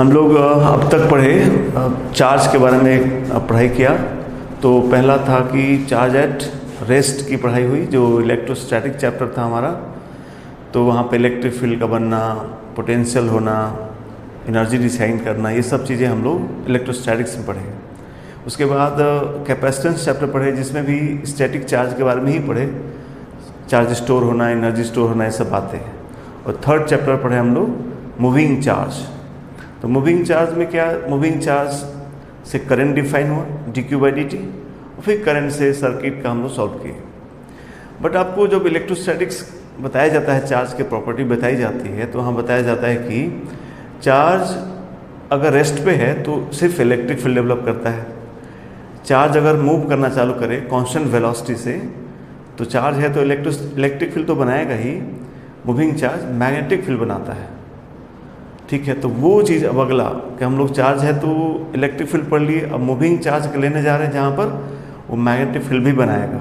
हम लोग अब तक पढ़े चार्ज के बारे में पढ़ाई किया। तो पहला था कि चार्ज एट रेस्ट की पढ़ाई हुई, जो इलेक्ट्रोस्टैटिक चैप्टर था हमारा। तो वहाँ पे इलेक्ट्रिक फील्ड का बनना, पोटेंशियल होना, एनर्जी डिसाइन करना, ये सब चीज़ें हम लोग इलेक्ट्रोस्टैटिक्स में पढ़े। उसके बाद कैपेसिटेंस चैप्टर पढ़े, जिसमें भी स्टैटिक चार्ज के बारे में ही पढ़े, चार्ज स्टोर होना, एनर्जी स्टोर होना, ये सब बातें हैं। और थर्ड चैप्टर पढ़े हम लोग मूविंग चार्ज। तो मूविंग चार्ज में क्या, मूविंग चार्ज से करंट डिफाइन हुआ dq/dt, और फिर करंट से सर्किट का हम लोग सॉल्व किए। बट आपको जब इलेक्ट्रोस्टैटिक्स बताया जाता है, चार्ज के प्रॉपर्टी बताई जाती है, तो वहाँ बताया जाता है कि चार्ज अगर रेस्ट पे है तो सिर्फ इलेक्ट्रिक फील्ड डेवलप करता है। चार्ज अगर मूव करना चालू करे कांस्टेंट वेलोसिटी से, तो चार्ज है तो इलेक्ट्रिक फील्ड तो बनाएगा ही। मूविंग चार्ज मैग्नेटिक फील्ड बनाता है, ठीक है। तो वो चीज़ अब अगला कि हम लोग चार्ज है तो इलेक्ट्रिक फील्ड पढ़ लिए, अब मूविंग चार्ज लेने जा रहे हैं जहाँ पर वो मैग्नेटिक फील्ड भी बनाएगा।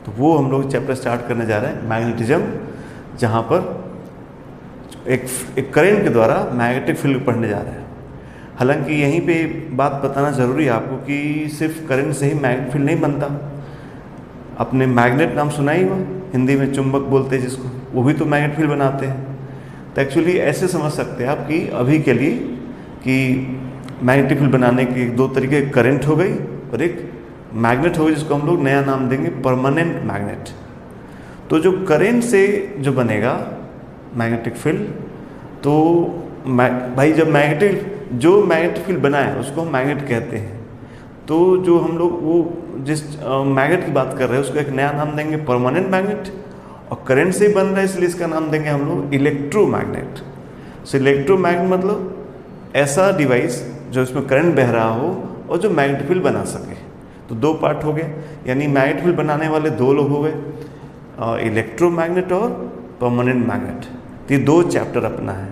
तो वो हम लोग चैप्टर स्टार्ट करने जा रहे हैं, मैग्नेटिज्म, जहाँ पर एक करंट के द्वारा मैग्नेटिक फील्ड पढ़ने जा रहे हैं। हालांकि यहीं पे बात बताना ज़रूरी है आपको कि सिर्फ करंट से ही मैग्नेटिक फील्ड नहीं बनता। आपने मैग्नेट नाम सुना ही हुआ, हिंदी में चुंबक बोलते हैं जिसको, वो भी तो मैग्नेटिक फील्ड बनाते हैं। तो एक्चुअली ऐसे समझ सकते हैं आप कि अभी के लिए कि मैग्नेटिक फील्ड बनाने के दो तरीके, करंट हो गई और एक मैग्नेट हो गई, जिसको हम लोग नया नाम देंगे परमानेंट मैग्नेट। तो जो करंट से जो बनेगा मैग्नेटिक फील्ड, तो भाई जब जो मैग्नेटिक फील्ड बना है उसको हम मैग्नेट कहते हैं। तो जो हम लोग वो जिस मैग्नेट की बात कर रहे हैं उसको एक नया नाम देंगे परमानेंट मैग्नेट, और करंट से ही बन रहा है इसलिए इसका नाम देंगे हम लोग इलेक्ट्रोमैग्नेट। सो इलेक्ट्रोमैग्नेट मतलब ऐसा डिवाइस जो इसमें करंट बह रहा हो और जो मैग्नेटिक फील्ड बना सके। तो दो पार्ट हो गए, यानी मैग्नेटिक फील्ड बनाने वाले दो लोग हो गए, इलेक्ट्रोमैग्नेट और परमानेंट मैग्नेट। तो ये दो चैप्टर अपना है।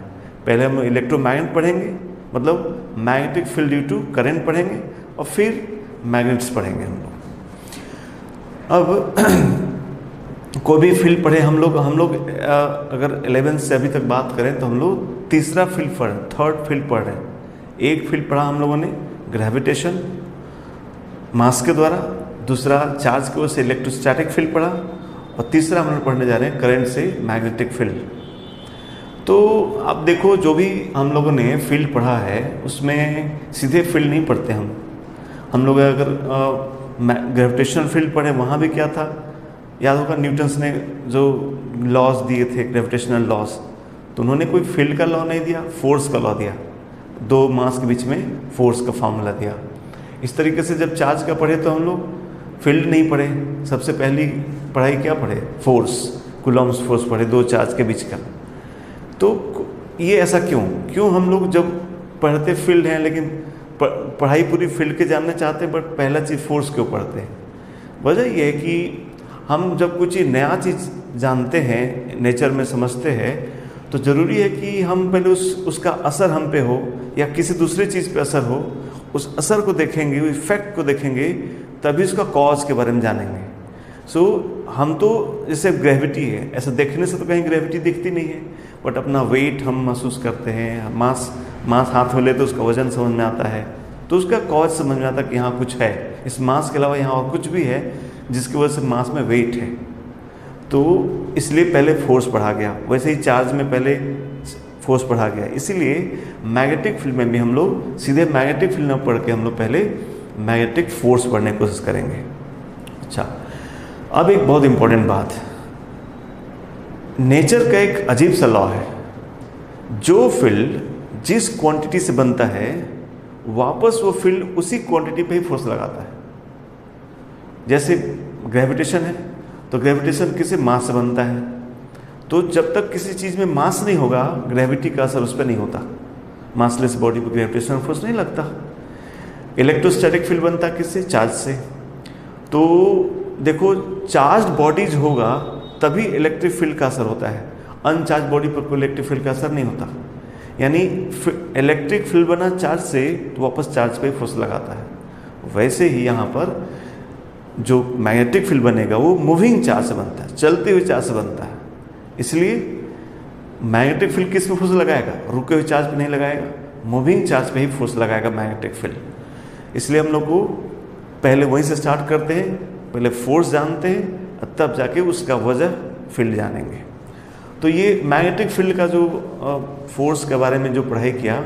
पहले हम इलेक्ट्रोमैग्नेट पढ़ेंगे, मतलब magnetic field due to current पढ़ेंगे, और फिर मैग्नेट्स पढ़ेंगे हम लोग। अब कोई भी फील्ड पढ़े हम लोग अगर 11th से अभी तक बात करें तो हम लोग तीसरा फील्ड पढ़, थर्ड फील्ड पढ़ रहे हैं। एक फील्ड पढ़ा हम लोगों ने ग्रेविटेशन, मास के द्वारा, दूसरा चार्ज की वजह से इलेक्ट्रोस्टैटिक फील्ड पढ़ा, और तीसरा हम लोग पढ़ने जा रहे हैं करंट से मैग्नेटिक फील्ड। तो अब देखो, जो भी हम लोगों ने फील्ड पढ़ा है उसमें सीधे फील्ड नहीं पढ़ते हम लोग अगर ग्रेविटेशनल फील्ड पढ़े, वहाँ भी क्या था याद होगा, न्यूटन्स ने जो लॉज दिए थे ग्रेविटेशनल लॉज, तो उन्होंने कोई फील्ड का लॉ नहीं दिया, फोर्स का लॉ दिया, दो मास के बीच में फोर्स का फॉर्मूला दिया। इस तरीके से जब चार्ज का पढ़े तो हम लोग फील्ड नहीं पढ़े, सबसे पहली पढ़ाई क्या पढ़े, फोर्स, कूलॉम्स फोर्स पढ़े, दो चार्ज के बीच का। तो ये ऐसा क्यों हम लोग जब पढ़ते फील्ड हैं लेकिन पढ़ाई पूरी फील्ड के जानना चाहते हैं, बट पहला चीज़ फोर्स क्यों पढ़ते हैं? वजह ये है कि हम जब कुछ नया चीज़ जानते हैं, नेचर में समझते हैं, तो ज़रूरी है कि हम पहले उसका असर हम पे हो या किसी दूसरी चीज़ पे असर हो, उस असर को देखेंगे, उस इफेक्ट को देखेंगे, तभी उसका कॉज के बारे में जानेंगे। सो हम तो जैसे ग्रेविटी है, ऐसा देखने से तो कहीं ग्रेविटी दिखती नहीं है, बट अपना वेट हम महसूस करते हैं, मास हाथ में ले तो उसका वजन समझ में आता है, तो उसका कॉज समझ में आता है कि यहाँ कुछ है, इस मास के अलावा यहाँ और कुछ भी है जिसकी वजह से मास में वेट है। तो इसलिए पहले फोर्स पढ़ा गया, वैसे ही चार्ज में पहले फोर्स पढ़ा गया। इसीलिए मैग्नेटिक फील्ड में भी हम लोग सीधे मैग्नेटिक फील्ड में पढ़ के हम लोग पहले मैग्नेटिक फोर्स पढ़ने की कोशिश करेंगे। अच्छा, अब एक बहुत इंपॉर्टेंट बात, नेचर का एक अजीब सा लॉ है, जो फील्ड जिस क्वांटिटी से बनता है वापस वो फील्ड उसी क्वांटिटी पे ही फोर्स लगाता है। जैसे ग्रेविटेशन है, तो ग्रेविटेशन किसी मास से बनता है, तो जब तक किसी चीज़ में मास नहीं होगा ग्रेविटी का असर उस पर नहीं होता, मासलेस बॉडी पर ग्रेविटेशनल फोर्स नहीं लगता। इलेक्ट्रोस्टैटिक फील्ड बनता है किससे, चार्ज से। तो देखो, चार्ज बॉडीज होगा तभी इलेक्ट्रिक फील्ड का असर होता है, अनचार्ज बॉडी पर कोई इलेक्ट्रिक फील्ड का असर नहीं होता। यानी इलेक्ट्रिक फील्ड बना चार्ज से तो वापस चार्ज पे फोर्स लगाता है। वैसे ही यहाँ पर जो मैग्नेटिक फील्ड बनेगा वो मूविंग चार्ज से बनता है, चलते हुए चार्ज से बनता है। इसलिए मैग्नेटिक फील्ड किस पे फोर्स लगाएगा, रुके हुए चार्ज पे नहीं लगाएगा, मूविंग चार्ज पे ही फोर्स लगाएगा मैग्नेटिक फील्ड। इसलिए हम लोग को पहले वहीं से स्टार्ट करते हैं, पहले फोर्स जानते हैं तब जाके उसका वजह फील्ड जानेंगे। तो ये मैग्नेटिक फील्ड का जो फोर्स के बारे में जो पढ़ाई किया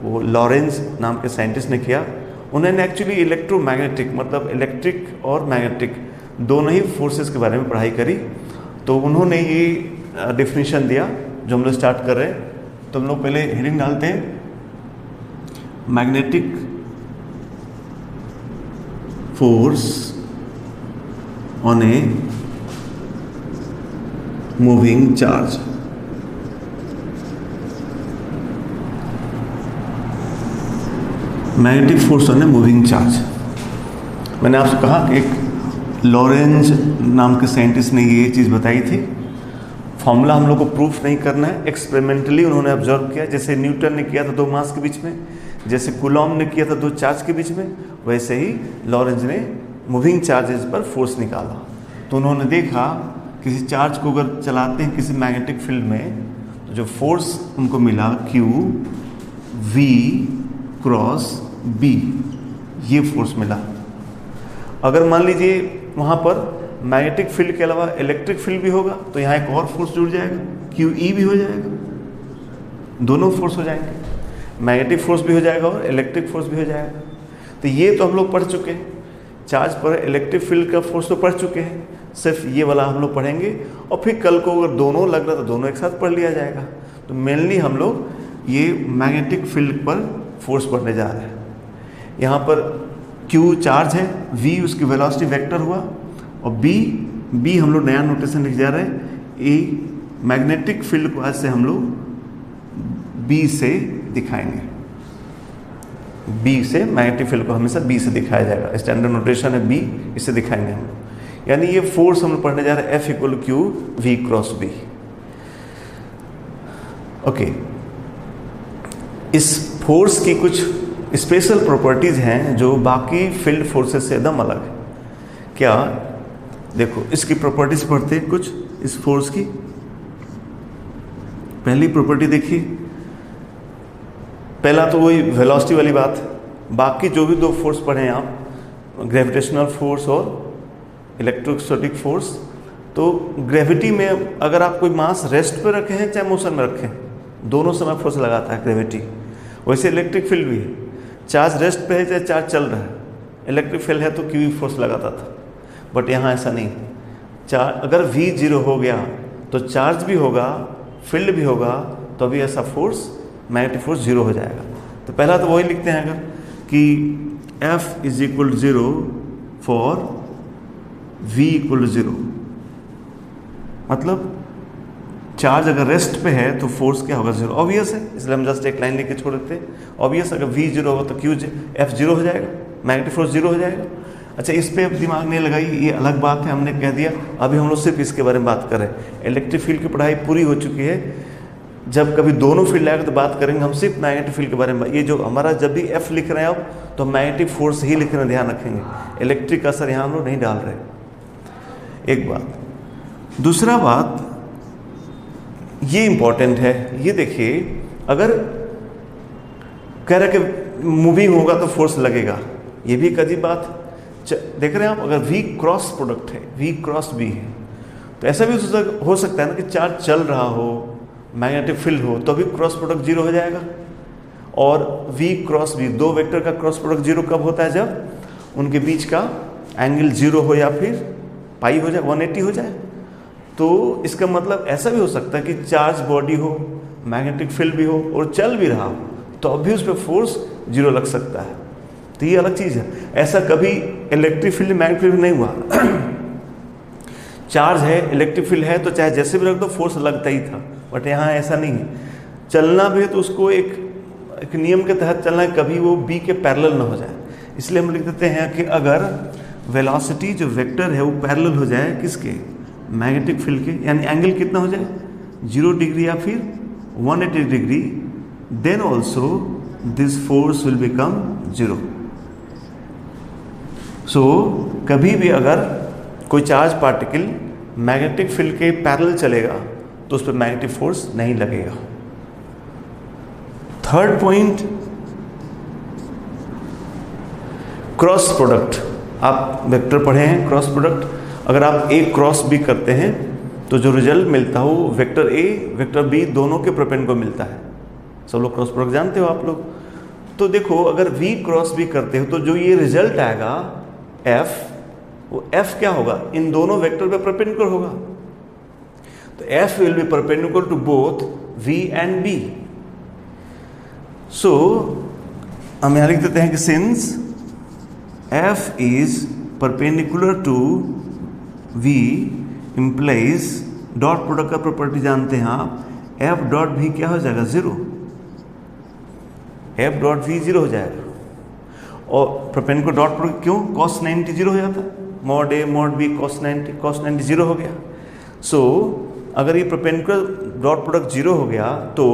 वो लॉरेंज नाम के साइंटिस्ट ने किया। उन्होंने एक्चुअली इलेक्ट्रोमैग्नेटिक मतलब इलेक्ट्रिक और मैग्नेटिक दोनों ही फोर्सेस के बारे में पढ़ाई करी। तो उन्होंने ये डेफिनेशन दिया जो हम लोग स्टार्ट कर रहे हैं। तो हम लोग पहले हेडिंग डालते हैं magnetic force on a moving charge. Magnetic force on a moving charge. मैंने आपसे कहा कि एक लॉरेंज नाम के साइंटिस्ट ने ये चीज़ बताई थी। फॉर्मूला हम लोग को प्रूफ नहीं करना है, एक्सपेरिमेंटली उन्होंने ऑब्जर्व किया। जैसे न्यूटन ने किया था दो मास के बीच में, जैसे कूलॉम ने किया था दो चार्ज के बीच में, वैसे ही लॉरेंज ने मूविंग चार्जेस पर फोर्स निकाला। तो उन्होंने देखा किसी चार्ज को अगर चलाते हैं किसी मैग्नेटिक फील्ड में तो जो फोर्स उनको मिला Q V क्रॉस B, ये फोर्स मिला। अगर मान लीजिए वहाँ पर मैग्नेटिक फील्ड के अलावा इलेक्ट्रिक फील्ड भी होगा तो यहाँ एक और फोर्स जुड़ जाएगा, QE भी हो जाएगा, दोनों फोर्स हो जाएंगे, मैग्नेटिक फोर्स भी हो जाएगा और इलेक्ट्रिक फोर्स भी हो जाएगा। तो ये तो हम लोग पढ़ चुके हैं, चार्ज पर इलेक्ट्रिक फील्ड का फोर्स तो पढ़ चुके हैं, सिर्फ ये वाला हम लोग पढ़ेंगे। और फिर कल को अगर दोनों लग रहा तो दोनों एक साथ पढ़ लिया जाएगा। तो मेनली हम लोग ये मैग्नेटिक फील्ड पर फोर्स पढ़ने जा रहे हैं। यहाँ पर Q चार्ज है, V उसकी वेलोसिटी वेक्टर हुआ और B हम लोग नया नोटेशन लिख जा रहे हैं। ए मैग्नेटिक फील्ड को आज से हम लोग B से दिखाएंगे, B से मैग्नेटिक फील्ड को हमेशा B से दिखाया जाएगा। स्टैंडर्ड नोटेशन है B, इसे दिखाएंगे हम लोग। यानी ये फोर्स हम लोग पढ़ने जा रहे हैं F = Q V cross B। Okay, इस फोर्स की कुछ स्पेशल प्रॉपर्टीज हैं जो बाकी फील्ड फोर्सेस से एकदम अलग है। क्या, देखो इसकी प्रॉपर्टीज पढ़ते हैं कुछ इस फोर्स की। पहली प्रॉपर्टी देखिए, पहला तो वही वेलोसिटी वाली बात। बाकी जो भी दो फोर्स पढ़े हैं आप, ग्रेविटेशनल फोर्स और इलेक्ट्रोस्टैटिक फोर्स, तो ग्रेविटी में अगर आप कोई मास रेस्ट पर रखे हैं चाहे मोशन में रखें, दोनों समय फोर्स लगाता है ग्रेविटी। वैसे इलेक्ट्रिक फील्ड भी है, चार्ज रेस्ट पे है चाहे चार्ज चल रहा है, इलेक्ट्रिक फील्ड है तो QE फोर्स लगाता था। बट यहाँ ऐसा नहीं, चार्ज अगर V 0 हो गया तो चार्ज भी होगा, फील्ड भी होगा, तो अभी ऐसा फोर्स मैग्नेटिक फोर्स 0 हो जाएगा। तो पहला तो वही लिखते हैं अगर कि F = 0 फॉर V = 0, मतलब चार्ज अगर रेस्ट पे है तो फोर्स क्या होगा 0। ऑब्वियस है, इसलिए हम जस्ट एक लाइन लेके छोड़ देते हैं। ऑब्वियस, अगर V 0 होगा तो F 0 हो जाएगा, मैग्नेटिक फोर्स 0 हो जाएगा। अच्छा, इस पे दिमाग नहीं लगाई, ये अलग बात है, हमने कह दिया। अभी हम लोग सिर्फ इसके बारे में बात कर रहे हैं। इलेक्ट्रिक फील्ड की पढ़ाई पूरी हो चुकी है, जब कभी दोनों फील्ड आएगा तो बात करेंगे हम सिर्फ मैग्नेटिक फील्ड के बारे में। ये जो हमारा जब भी F लिख रहे हैं आप, तो मैग्नेटिक फोर्स ही लिखने ध्यान रखेंगे, इलेक्ट्रिक का असर यहाँ हम लोग नहीं डाल रहे। एक बात। दूसरा बात ये इंपॉर्टेंट है, ये देखिए, अगर कह रहे कि मूविंग होगा तो फोर्स लगेगा, ये भी एक अजीब बात। देख रहे हैं आप, अगर V क्रॉस प्रोडक्ट है, V क्रॉस B है, तो ऐसा भी हो सकता है ना कि चार्ज चल रहा हो, मैग्नेटिक फील्ड हो, तो भी क्रॉस प्रोडक्ट 0 हो जाएगा। और V क्रॉस B, दो वेक्टर का क्रॉस प्रोडक्ट 0 कब होता है? जब उनके बीच का एंगल 0 हो या फिर पाई हो जाए, 180 हो जाए। तो इसका मतलब ऐसा भी हो सकता है कि चार्ज बॉडी हो, मैग्नेटिक फील्ड भी हो और चल भी रहा हो, तो अभी उस पर फोर्स 0 लग सकता है। तो ये अलग चीज़ है। ऐसा कभी इलेक्ट्रिक फील्ड मैग्नेटिक फील्ड नहीं हुआ। चार्ज है, इलेक्ट्रिक फील्ड है, तो चाहे जैसे भी रख दो फोर्स लगता ही था। बट यहाँ ऐसा नहीं है। चलना भी है तो उसको एक नियम के तहत चलना है, कभी वो B के पैरेलल ना हो जाए। इसलिए हम लिख देते हैं कि अगर वेलोसिटी जो वेक्टर है वो पैरेलल हो जाए किसके? मैग्नेटिक फील्ड के, यानी एंगल कितना हो जाए 0 डिग्री या फिर 180 degree, then also this force will become 0। So कभी भी अगर कोई चार्ज पार्टिकल मैग्नेटिक फील्ड के पैरेलल चलेगा तो उस पर मैग्नेटिक फोर्स नहीं लगेगा। Third point, cross product. आप वेक्टर पढ़े हैं, क्रॉस प्रोडक्ट। अगर आप ए क्रॉस बी करते हैं तो जो रिजल्ट मिलता हो वेक्टर ए वेक्टर बी दोनों के प्रोपेंड को मिलता है। सब लोग क्रॉस प्रोडक्ट जानते हो आप लोग। तो देखो अगर v क्रॉस बी करते हो तो जो ये रिजल्ट आएगा f, वो f क्या होगा, इन दोनों वेक्टर पे परपेंडिकुलर होगा। तो f will be perpendicular to both v and b। So हम यहां लिख देते हैं कि since f is perpendicular to v implies dot product का प्रॉपर्टी जानते हैं आप, f डॉट v क्या हो जाएगा, zero. f dot v zero हो जाएगा। और परपेंडिकुलर डॉट प्रोडक्ट क्यों, cos 90 जीरो हो जाता है, mod a mod b cos 90 zero हो गया। सो अगर ये परपेंडिकुलर डॉट प्रोडक्ट जीरो हो गया तो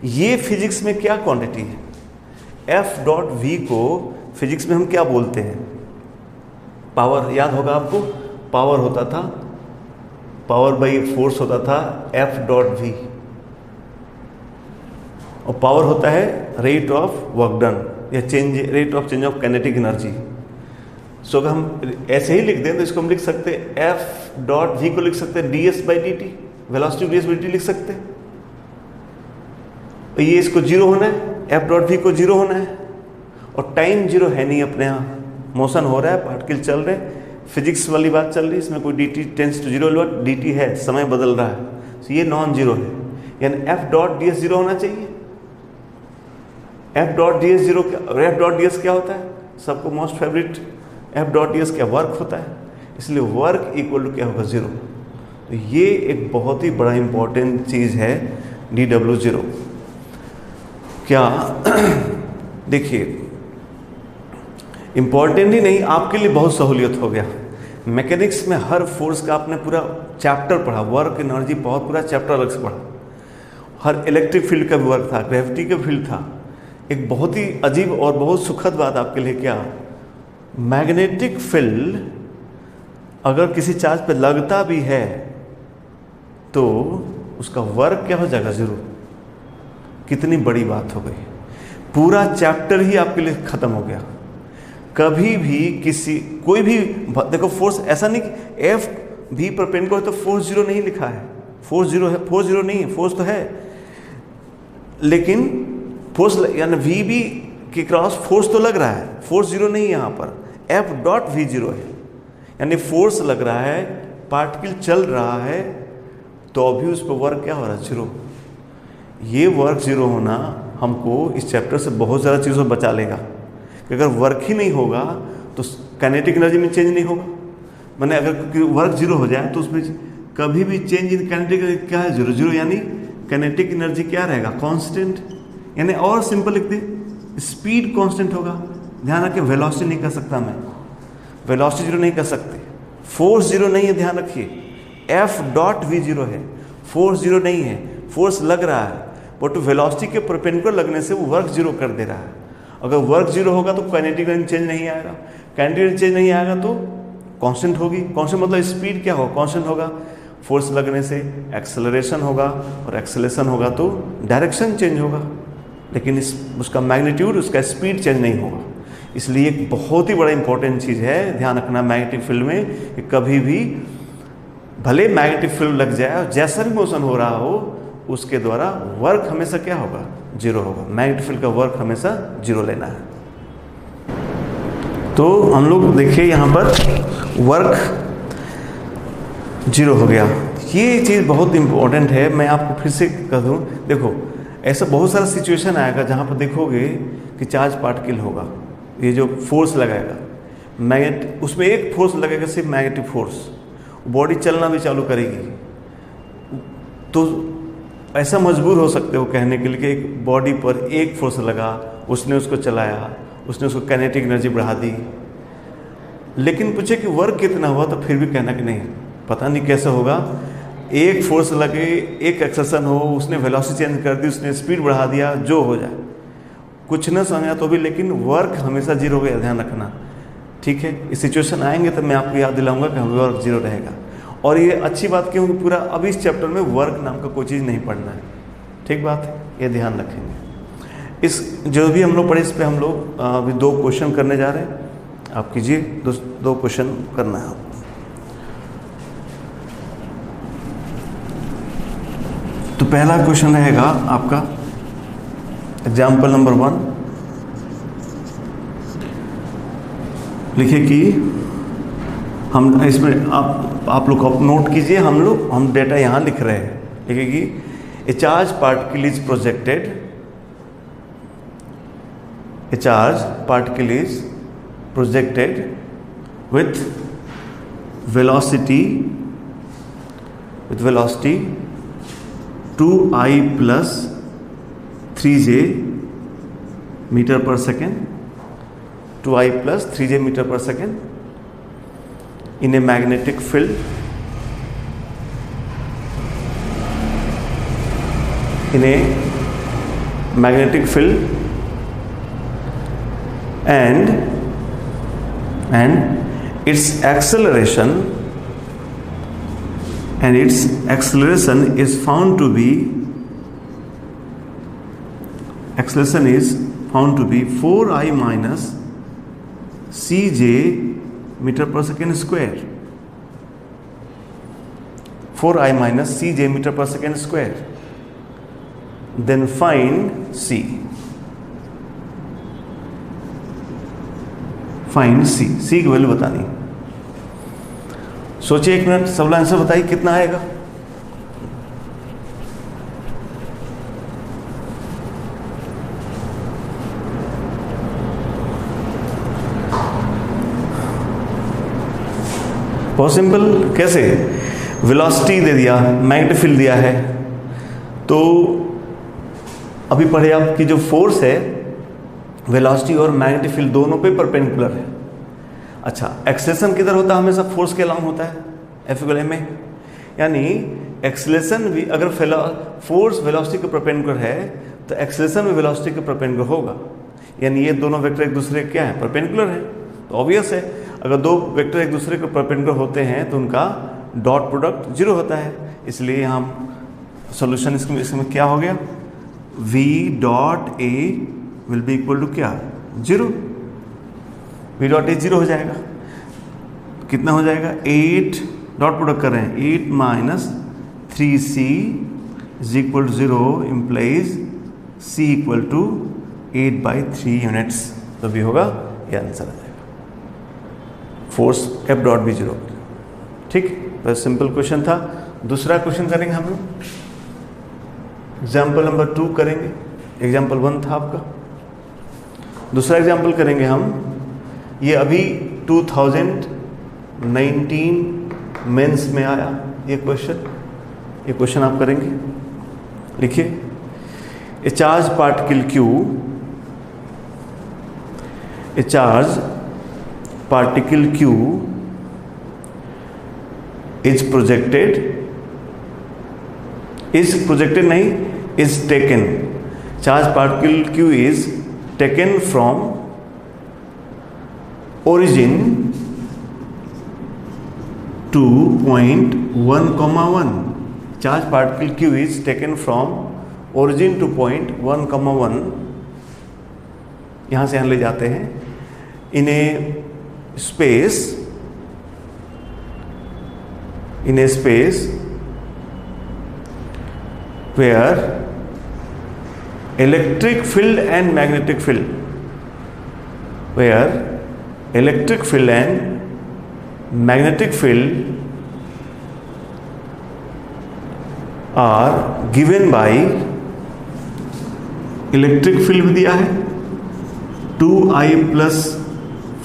ये फिजिक्स में क्या क्वांटिटी है, f डॉट v को फिजिक्स में हम क्या बोलते हैं, पावर। याद होगा आपको, पावर होता था, पावर बाई फोर्स होता था f डॉट v, और पावर होता है रेट ऑफ वर्क डन या change, rate of change of kinetic energy. So अगर हम ऐसे ही लिख दें तो इसको हम लिख सकते हैं f डॉट v को लिख सकते हैं ds by dt, velocity ds by dt लिख सकते हैं। ये इसको जीरो होना है, f डॉट v को जीरो होना है, और टाइम जीरो है नहीं अपने यहाँ, मोशन हो रहा है, पार्टिकल चल रहे हैं, फिजिक्स वाली बात चल रही है, इसमें कोई dt tends to zero, dt है, समय बदल रहा है, तो ये नॉन जीरो है, यानी f डॉट ds जीरो होना चाहिए। f dot ds zero, f dot ds क्या होता है, सबको most favourite, f dot ds क्या वर्क होता है, इसलिए वर्क इक्वल टू क्या होगा, जीरो। तो ये एक बहुत ही बड़ा इंपॉर्टेंट चीज़ है dw जीरो। क्या देखिए, इंपॉर्टेंट ही नहीं, आपके लिए बहुत सहूलियत हो गया। मैकेनिक्स में हर फोर्स का आपने पूरा चैप्टर पढ़ा, वर्क एनर्जी बहुत पूरा चैप्टर अलग से पढ़ा। हर इलेक्ट्रिक फील्ड का भी वर्क था, ग्रेविटी का फील्ड था। एक बहुत ही अजीब और बहुत सुखद बात आपके लिए, क्या, मैग्नेटिक फील्ड अगर किसी चार्ज पे लगता भी है तो उसका वर्क क्या हो जाएगा, जीरो। कितनी बड़ी बात हो गई, पूरा चैप्टर ही आपके लिए खत्म हो गया। कभी भी किसी कोई भी देखो फोर्स, ऐसा नहीं कि एफ भी परपेंडिकुलर है तो फोर्स जीरो नहीं लिखा है, फोर्स जीरो है, फोर्स जीरो नहीं है, फोर्स तो है, लेकिन फोर्स यानी वी बी के क्रॉस फोर्स तो लग रहा है, फोर्स जीरो नहीं है यहाँ पर, एफ डॉट वी जीरो है, यानी फोर्स लग रहा है, पार्टिकल चल रहा है, तो अभी उस पर वर्क क्या हो रहा है, जीरो। ये वर्क जीरो होना हमको इस चैप्टर से बहुत ज़्यादा चीज़ों बचा लेगा, कि अगर वर्क ही नहीं होगा तो काइनेटिक एनर्जी में चेंज नहीं होगा। मैंने अगर वर्क जीरो हो जाए तो उसमें कभी भी चेंज इन काइनेटिक क्या है, जीरो जीरो, यानी काइनेटिक एनर्जी क्या रहेगा, कांस्टेंट। यानी और सिंपल लिख दे, स्पीड कांस्टेंट होगा। ध्यान रखिए, वेलोसिटी नहीं कर सकता मैं, वेलोसिटी जीरो नहीं कर सकते, फोर्स जीरो नहीं है, ध्यान रखिए, एफ डॉट वी जीरो है, फोर्स जीरो नहीं है, फोर्स लग रहा है, बट वेलोसिटी के परपेंडिकुलर लगने से वो वर्क जीरो कर दे रहा है। अगर वर्क जीरो होगा तो काइनेटिक एनर्जी चेंज नहीं आएगा, काइनेटिक एनर्जी चेंज नहीं आएगा तो कांस्टेंट होगी। कांस्टेंट मतलब स्पीड क्या होगा, कांस्टेंट होगा। फोर्स लगने से एक्सेलरेशन होगा, और एक्सेलरेशन होगा तो डायरेक्शन चेंज होगा, लेकिन उसका मैग्नीट्यूड, उसका स्पीड चेंज नहीं होगा। इसलिए एक बहुत ही बड़ा इंपॉर्टेंट चीज़ है, ध्यान रखना मैग्नेटिक फील्ड में, कि कभी भी भले मैग्नेटिक फील्ड लग जाए और जैसा भी मोशन हो रहा हो, उसके द्वारा वर्क हमेशा क्या होगा, जीरो होगा। मैग्नेटिक फील्ड का वर्क हमेशा जीरो लेना है। तो हम लोग देखिए यहाँ पर वर्क जीरो हो गया, ये चीज़ बहुत इंपॉर्टेंट है। मैं आपको फिर से कह दूँ, देखो ऐसा बहुत सारा सिचुएशन आएगा जहाँ पर देखोगे कि चार्ज पार्टिकल होगा, ये जो फोर्स लगाएगा मैग्नेट, उसमें एक फोर्स लगेगा सिर्फ मैग्नेटिक फोर्स, बॉडी चलना भी चालू करेगी। तो ऐसा मजबूर हो सकते हो कहने के लिए कि एक बॉडी पर एक फोर्स लगा, उसने उसको चलाया, उसने उसको काइनेटिक एनर्जी बढ़ा दी, लेकिन पूछे कि वर्क कितना हुआ, तो फिर भी कहना कि नहीं पता नहीं कैसे होगा। एक फोर्स लगे, एक एक्सेशन हो, उसने वेलोसिटी चेंज कर दी, उसने स्पीड बढ़ा दिया, जो हो जाए, कुछ न समझा तो भी, लेकिन वर्क हमेशा जीरो हो गया, ध्यान रखना, ठीक है। इस सिचुएशन आएंगे तो मैं आपको याद दिलाऊंगा कि वर्क जीरो रहेगा। और ये अच्छी बात क्यों, पूरा अभी इस चैप्टर में वर्क नाम का कोई चीज़ नहीं पढ़ना है, ठीक बात है। ये ध्यान रखेंगे। इस जो भी हम लोग पढ़े इस पे हम लोग अभी 2 क्वेश्चन करने जा रहे हैं। आप कीजिए, 2 क्वेश्चन करना है आपको। तो पहला क्वेश्चन रहेगा आपका एग्जाम्पल नंबर 1। लिखिए कि हम इसमें आप लोग नोट कीजिए, हम डेटा यहाँ लिख रहे हैं। लिखिए कि ए charge particle is projected, A charge particle is projected with velocity 2I plus 3j meter per second, 2I plus 3j meter per second in a magnetic field, and its acceleration is found to be 4I minus Cj meter per second square. 4I minus Cj meter per second square. Then find C. Find C की value बतानी। सोचिए 1 minute, सब answer बताइए कितना आएगा। बहुत simple. कैसे? Velocity दे दिया, मैग्नेटिक फील्ड दिया है, तो अभी पढ़े आपकी जो फोर्स है वेलोसिटी और मैग्नेटिक फील्ड दोनों पे परपेंडिकुलर है। अच्छा, एक्सेलेरेशन किधर होता है? हमेशा फोर्स के अलाउंग होता है, F = ma। यानी एक्सेलेरेशन भी अगर फोर्स वेलोसिटी के परपेंडिकुलर है तो एक्सेलेरेशन भी वेलोसिटी के परपेंडिकुलर होगा। यानी ये दोनों वेक्टर एक दूसरे के क्या है? परपेंडिकुलर है। तो ऑब्वियस है, अगर 2 वेक्टर एक दूसरे के परपेंडिकुलर होते हैं तो उनका डॉट प्रोडक्ट 0 होता है। इसलिए हम सोल्यूशन इसमें क्या हो गया? V dot A will be equal to क्या? 0। V डॉट A 0 हो जाएगा। कितना हो जाएगा? 8 डॉट प्रोडक्ट कर रहे हैं, 8 minus 3C is equal to 0 implies C equal to 8/3 units. तो भी होगा, ये आंसर आ जाएगा। फोर्स F डॉट भी 0। ठीक, बस सिंपल क्वेश्चन था। दूसरा क्वेश्चन करेंगे हम लोग, एग्जाम्पल नंबर 2 करेंगे। एग्जाम्पल 1 था आपका, दूसरा एग्जाम्पल करेंगे हम। ये अभी 2019 मेंस में आया ये क्वेश्चन आप करेंगे। लिखिए, ए charge particle Q is taken. Charge particle Q is taken from origin to point 1,1. Charge particle Q is taken from origin to point 1,1. यहाँ से हम ले जाते हैं in a space where electric field and magnetic field are given by electric field भी दिया है 2I plus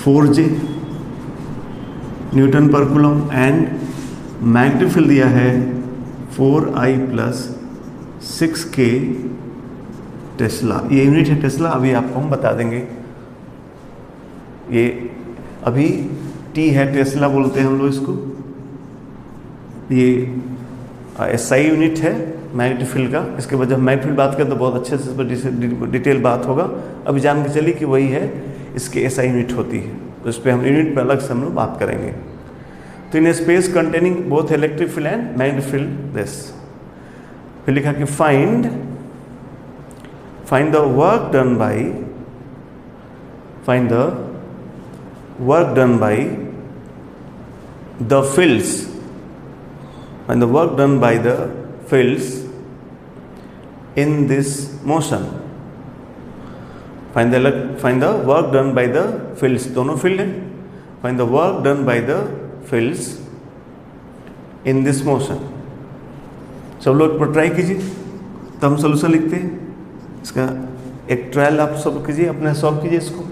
4J Newton पर कूलम एंड मैग्नेटिक फील्ड दिया है 4I plus 6K टेस्ला। ये यूनिट है टेस्ला, अभी आपको हम बता देंगे। ये अभी T है, टेस्ला बोलते हैं हम लोग इसको। ये SI यूनिट है मैग्नेटिक फील्ड का। इसके बाद जब मैग्नेटिक फील्ड बात करें तो बहुत अच्छे से इस पर डिटेल बात होगा। अभी जान के चलिए कि वही है, इसके SI यूनिट होती है, तो इस पर हम यूनिट पर अलग से हम लोग बात करेंगे। तो in space containing both electric field and magnetic field this. फिर लिखा कि find find the work done by the fields, find the work done by the fields in this motion. Find the work done by the fields, दोनों field है. Find the work done by the fields in this motion. सब लोग एक बार try कीजिए, तब हम solution लिखते हैं. इसका एक ट्रायल आप सब कीजिए, अपने सॉल्व कीजिए इसको.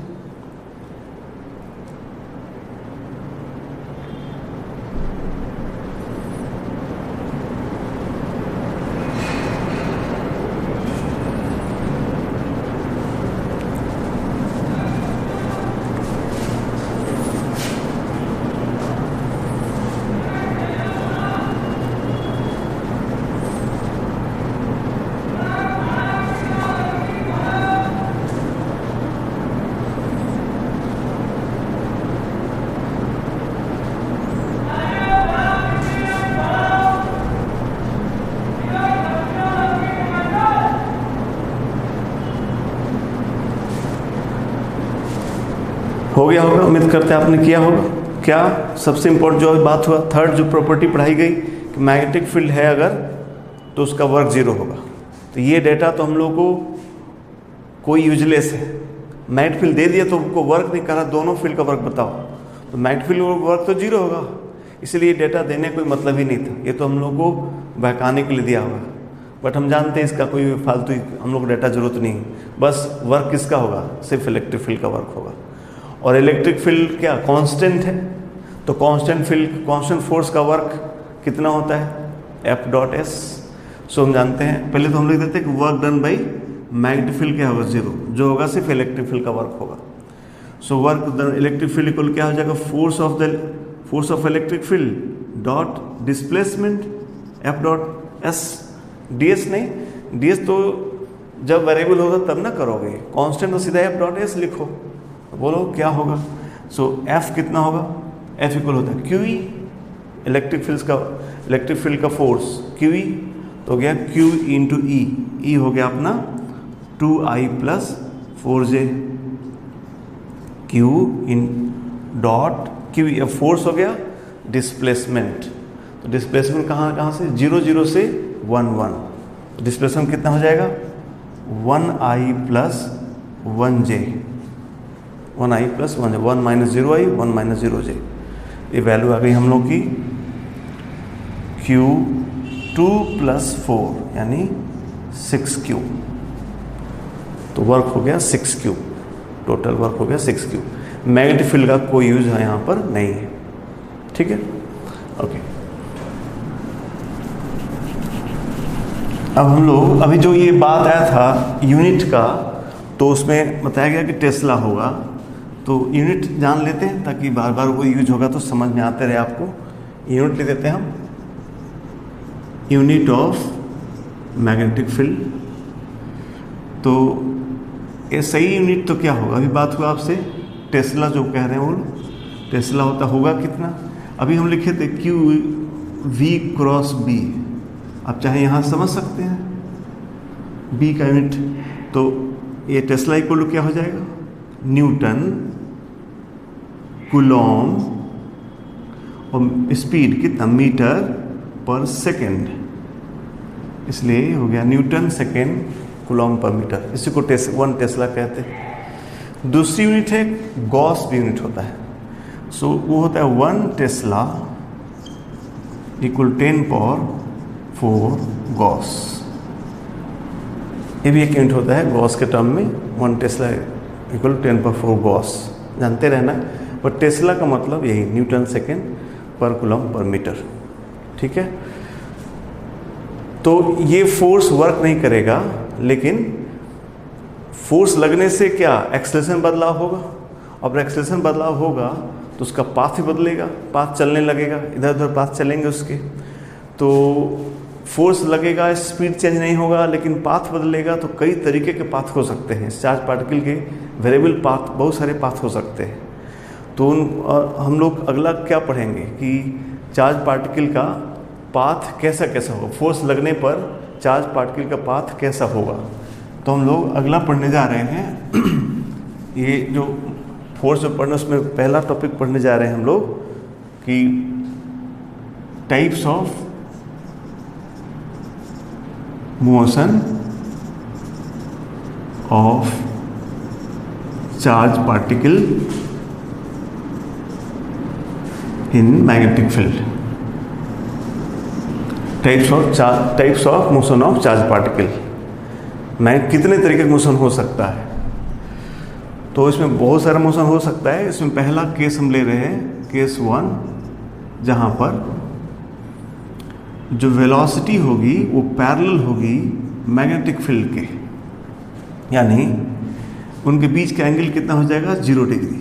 हो गया होगा, उम्मीद करते हैं आपने किया होगा. क्या सबसे इम्पोर्टेंट जो बात हुआ, थर्ड जो प्रॉपर्टी पढ़ाई गई कि मैग्नेटिक फील्ड है अगर तो उसका वर्क जीरो होगा. तो ये डेटा तो हम लोग को कोई यूजलेस है. मैग्नेटिक फील्ड दे दिया तो उनको वर्क नहीं करा, दोनों फील्ड का वर्क बताओ, तो मैग्नेटिक फील्ड वर्क तो जीरो होगा. इसलिए ये डेटा देने का कोई मतलब ही नहीं था. ये तो हम लोग को बहकाने के लिए दिया हुआ, बट हम जानते हैं इसका कोई फालतू हम लोग को डेटा जरूरत नहीं है. बस वर्क किसका होगा, सिर्फ इलेक्ट्रिक फील्ड का वर्क होगा. और इलेक्ट्रिक फील्ड क्या कांस्टेंट है, तो कांस्टेंट फोर्स का वर्क कितना होता है, एफ डॉट एस. सो हम जानते हैं, पहले तो हम लिख देते हैं कि work done by magnetic field क्या होगा, जीरो. जो होगा सिर्फ इलेक्ट्रिक फील्ड का वर्क होगा. So work done electric field equal क्या हो जाएगा, force of electric field dot displacement F dot S. ds नहीं, ds तो जब वेरिएबल होगा तब ना करोगे, कांस्टेंट तो सीधा एफ डॉट एस लिखो. बोलो क्या होगा. सो F कितना होगा, F इक्वल होता है QE, इलेक्ट्रिक फील्ड का फोर्स QE तो हो गया Q इंटू E. E हो गया अपना 2I plus 4J. Q in dot QE. अब फोर्स हो गया डिस्प्लेसमेंट, तो डिस्प्लेसमेंट कहाँ से, 0 0 से 1 1. डिस्प्लेसमेंट कितना हो जाएगा, 1I plus 1J. 1I plus 1J, 1 minus 0I 1 minus 0J. ये वैल्यू आ गई हम लोग की Q2 प्लस 4 यानी 6Q. तो वर्क हो गया 6Q, टोटल वर्क हो गया 6Q. मैग्नेटिक फील्ड का कोई यूज है यहाँ पर नहीं है. ठीक है, ओके. अब हम लोग अभी जो ये बात आया था यूनिट का, तो उसमें बताया गया कि टेस्ला होगा. तो यूनिट जान लेते हैं ताकि बार बार वो यूज होगा तो समझ में आते रहे आपको. यूनिट ले देते हैं हम, यूनिट ऑफ मैग्नेटिक फील्ड. तो ये सही यूनिट तो क्या होगा, अभी बात हुआ आपसे टेस्ला जो कह रहे हैं वो टेस्ला होगा कितना. अभी हम लिखे थे क्यू वी क्रॉस बी. आप चाहे यहाँ समझ सकते हैं बी का यूनिट. तो ये टेस्ला इक्वल टू क्या हो जाएगा, न्यूटन कूलॉम, और स्पीड कितना, मीटर पर सेकेंड. इसलिए हो गया न्यूटन सेकेंड कूलॉम पर मीटर. इसी को 1 टेस्ला कहते हैं. दूसरी यूनिट है गॉस यूनिट होता है. सो वो होता है 1 टेस्ला इक्वल 10 पावर 4 गॉस. ये भी एक यूनिट होता है गॉस के टर्म में. 1 टेस्ला इक्वल 10 पावर 4 गॉस, जानते रहना. पर टेस्ला का मतलब यही, न्यूटन सेकेंड पर कूलम पर मीटर. ठीक है, तो ये फोर्स वर्क नहीं करेगा, लेकिन फोर्स लगने से क्या एक्सेलरेशन बदलाव होगा. और एक्सेलरेशन बदलाव होगा तो उसका पाथ भी बदलेगा, पाथ चलने लगेगा, इधर उधर पाथ चलेंगे उसके. तो फोर्स लगेगा, स्पीड चेंज नहीं होगा, लेकिन पाथ बदलेगा. तो कई तरीके के पाथ हो सकते हैं. चार्ज पार्टिकल के वेरिएबल पाथ, बहुत सारे पाथ हो सकते हैं. तो हम लोग अगला क्या पढ़ेंगे कि चार्ज पार्टिकल का पाथ कैसा कैसा होगा, फोर्स लगने पर चार्ज पार्टिकल का पाथ कैसा होगा. तो हम लोग अगला पढ़ने जा रहे हैं। ये जो फोर्स जो पढ़ना, उसमें पहला टॉपिक पढ़ने जा रहे हैं हम लोग कि types of motion of charge particle in magnetic field. Types of motion of charge particle. कितने तरीके का मोशन हो सकता है? तो इसमें बहुत सारा मोशन हो सकता है। इसमें पहला केस हम ले रहे हैं, केस 1, जहां पर जो वेलोसिटी होगी वो पैरेलल होगी मैग्नेटिक फील्ड के, यानी उनके बीच का एंगल कितना हो जाएगा? 0 डिग्री।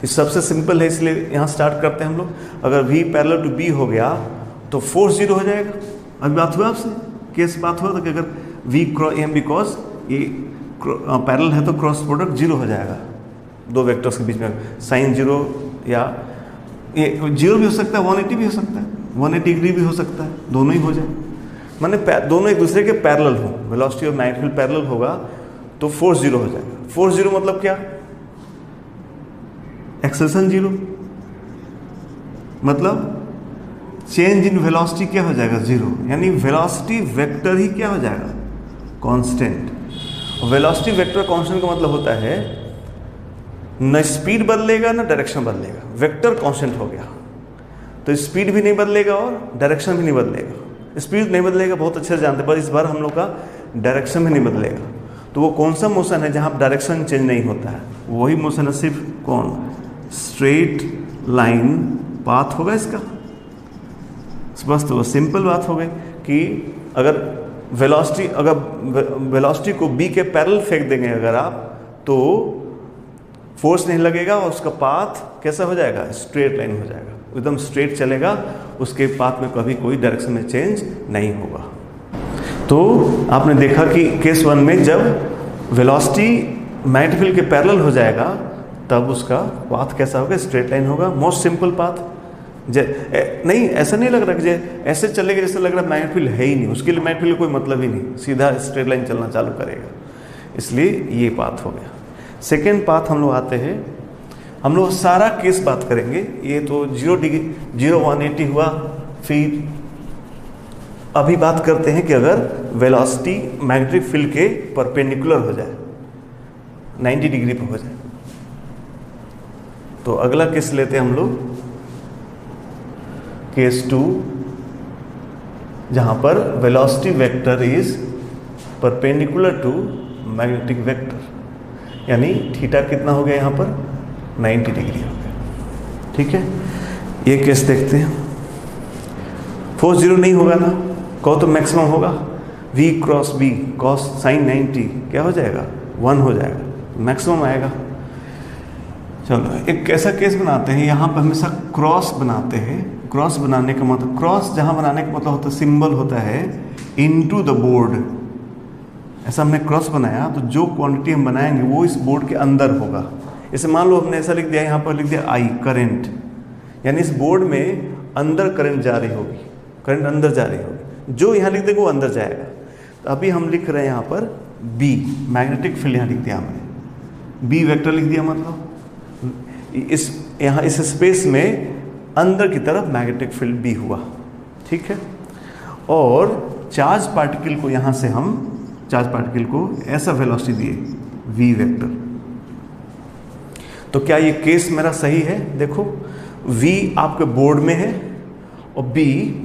तो सबसे सिंपल है, इसलिए यहाँ स्टार्ट करते हैं हम लोग। अगर V पैरेलल टू B हो गया तो फोर्स 0 हो जाएगा। अभी बात हुआ आपसे, केस बात हुआ था कि अगर V क्रॉस M, बिकॉज ये पैरेलल है तो क्रॉस प्रोडक्ट 0 हो जाएगा दो वेक्टर्स के बीच में। साइन 0 या ये 0 भी हो सकता है, 180 भी हो सकता है, 180 डिग्री भी हो सकता है, दोनों ही हो जाए। माने दोनों एक दूसरे के पैरेलल हो, वेलोसिटी और मैग्नेटिक फील्ड पैरेलल होगा तो फोर्स 0 हो जाएगा। फोर्स 0 मतलब क्या? एक्सेलरेशन 0, मतलब चेंज इन वेलोसिटी क्या हो जाएगा? 0। यानी वेलोसिटी वेक्टर ही क्या हो जाएगा? कांस्टेंट। वेलोसिटी वेक्टर कांस्टेंट का मतलब होता है न स्पीड बदलेगा ना डायरेक्शन बदलेगा, वेक्टर कांस्टेंट हो गया। तो स्पीड भी नहीं बदलेगा और डायरेक्शन भी नहीं बदलेगा। स्पीड नहीं बदलेगा, बहुत अच्छे से जानते हैं, पर इस बार हम लोग का डायरेक्शन भी नहीं बदलेगा। तो वो कौन सा मोशन है जहाँ डायरेक्शन चेंज नहीं होता है? वही मोशन है सिर्फ कौन? स्ट्रेट लाइन पाथ होगा इसका। बस तो सिंपल बात हो गई कि अगर वेलोसिटी को B के पैरेलल फेंक देंगे अगर आप, तो फोर्स नहीं लगेगा और उसका पाथ कैसा हो जाएगा? स्ट्रेट लाइन हो जाएगा, एकदम स्ट्रेट चलेगा, उसके पाथ में कभी कोई डायरेक्शन में चेंज नहीं होगा। तो आपने देखा कि केस 1 में जब वेलोसिटी मैग्नेटिक फील्ड के पैरेलल हो जाएगा तब उसका पाथ कैसा होगा? स्ट्रेट लाइन होगा। Most simple path. नहीं, ऐसा नहीं लग रहा कि ऐसे चलेगा जैसे लग रहा है मैग्नेटिक फील्ड है ही नहीं, उसके लिए मैग्नेटिक फील्ड कोई मतलब ही नहीं, सीधा स्ट्रेट लाइन चलना चालू करेगा। इसलिए ये पाथ हो गया। सेकेंड पाथ हम लोग आते हैं, हम लोग सारा केस बात करेंगे। ये तो 0 डिग्री 0 180 हुआ। फिर अभी बात करते हैं कि अगर वेलोसिटी मैग्नेटिक फील्ड के परपेंडिकुलर हो जाए, 90 डिग्री पर हो जाए, तो अगला केस लेते हैं हम लोग, केस 2, जहां पर velocity vector is perpendicular to magnetic vector, यानी थीटा कितना हो गया यहाँ पर? 90 डिग्री हो गया। ठीक है, ये केस देखते हैं। फोर्स 0 नहीं होगा ना, कहो तो मैक्सिमम होगा। V cross B cos sine 90 क्या हो जाएगा? 1 हो जाएगा, मैक्सिमम आएगा। चलो एक ऐसा केस बनाते हैं, यहाँ पर हमेशा क्रॉस बनाते हैं। क्रॉस बनाने का मतलब, क्रॉस जहाँ बनाने का मतलब होता है, सिंबल होता है इनटू द बोर्ड। ऐसा हमने क्रॉस बनाया तो जो क्वांटिटी हम बनाएंगे वो इस बोर्ड के अंदर होगा। जैसे मान लो हमने ऐसा लिख दिया, यहाँ पर लिख दिया I करंट, यानी इस बोर्ड में अंदर करंट जा रही होगी, करंट अंदर जा रही होगी, जो यहाँ लिख देंगे वो अंदर जाएगा। तो अभी हम लिख रहे हैं यहाँ पर B मैग्नेटिक फील्ड, यहाँ लिख दिया हमने, B वेक्टर लिख दिया, मतलब यहाँ इस स्पेस में अंदर की तरफ मैग्नेटिक फील्ड B हुआ। ठीक है, और चार्ज पार्टिकल को यहाँ से हम चार्ज पार्टिकल को ऐसा वेलोसिटी दिए V वेक्टर। तो क्या ये केस मेरा सही है? देखो V आपके बोर्ड में है और B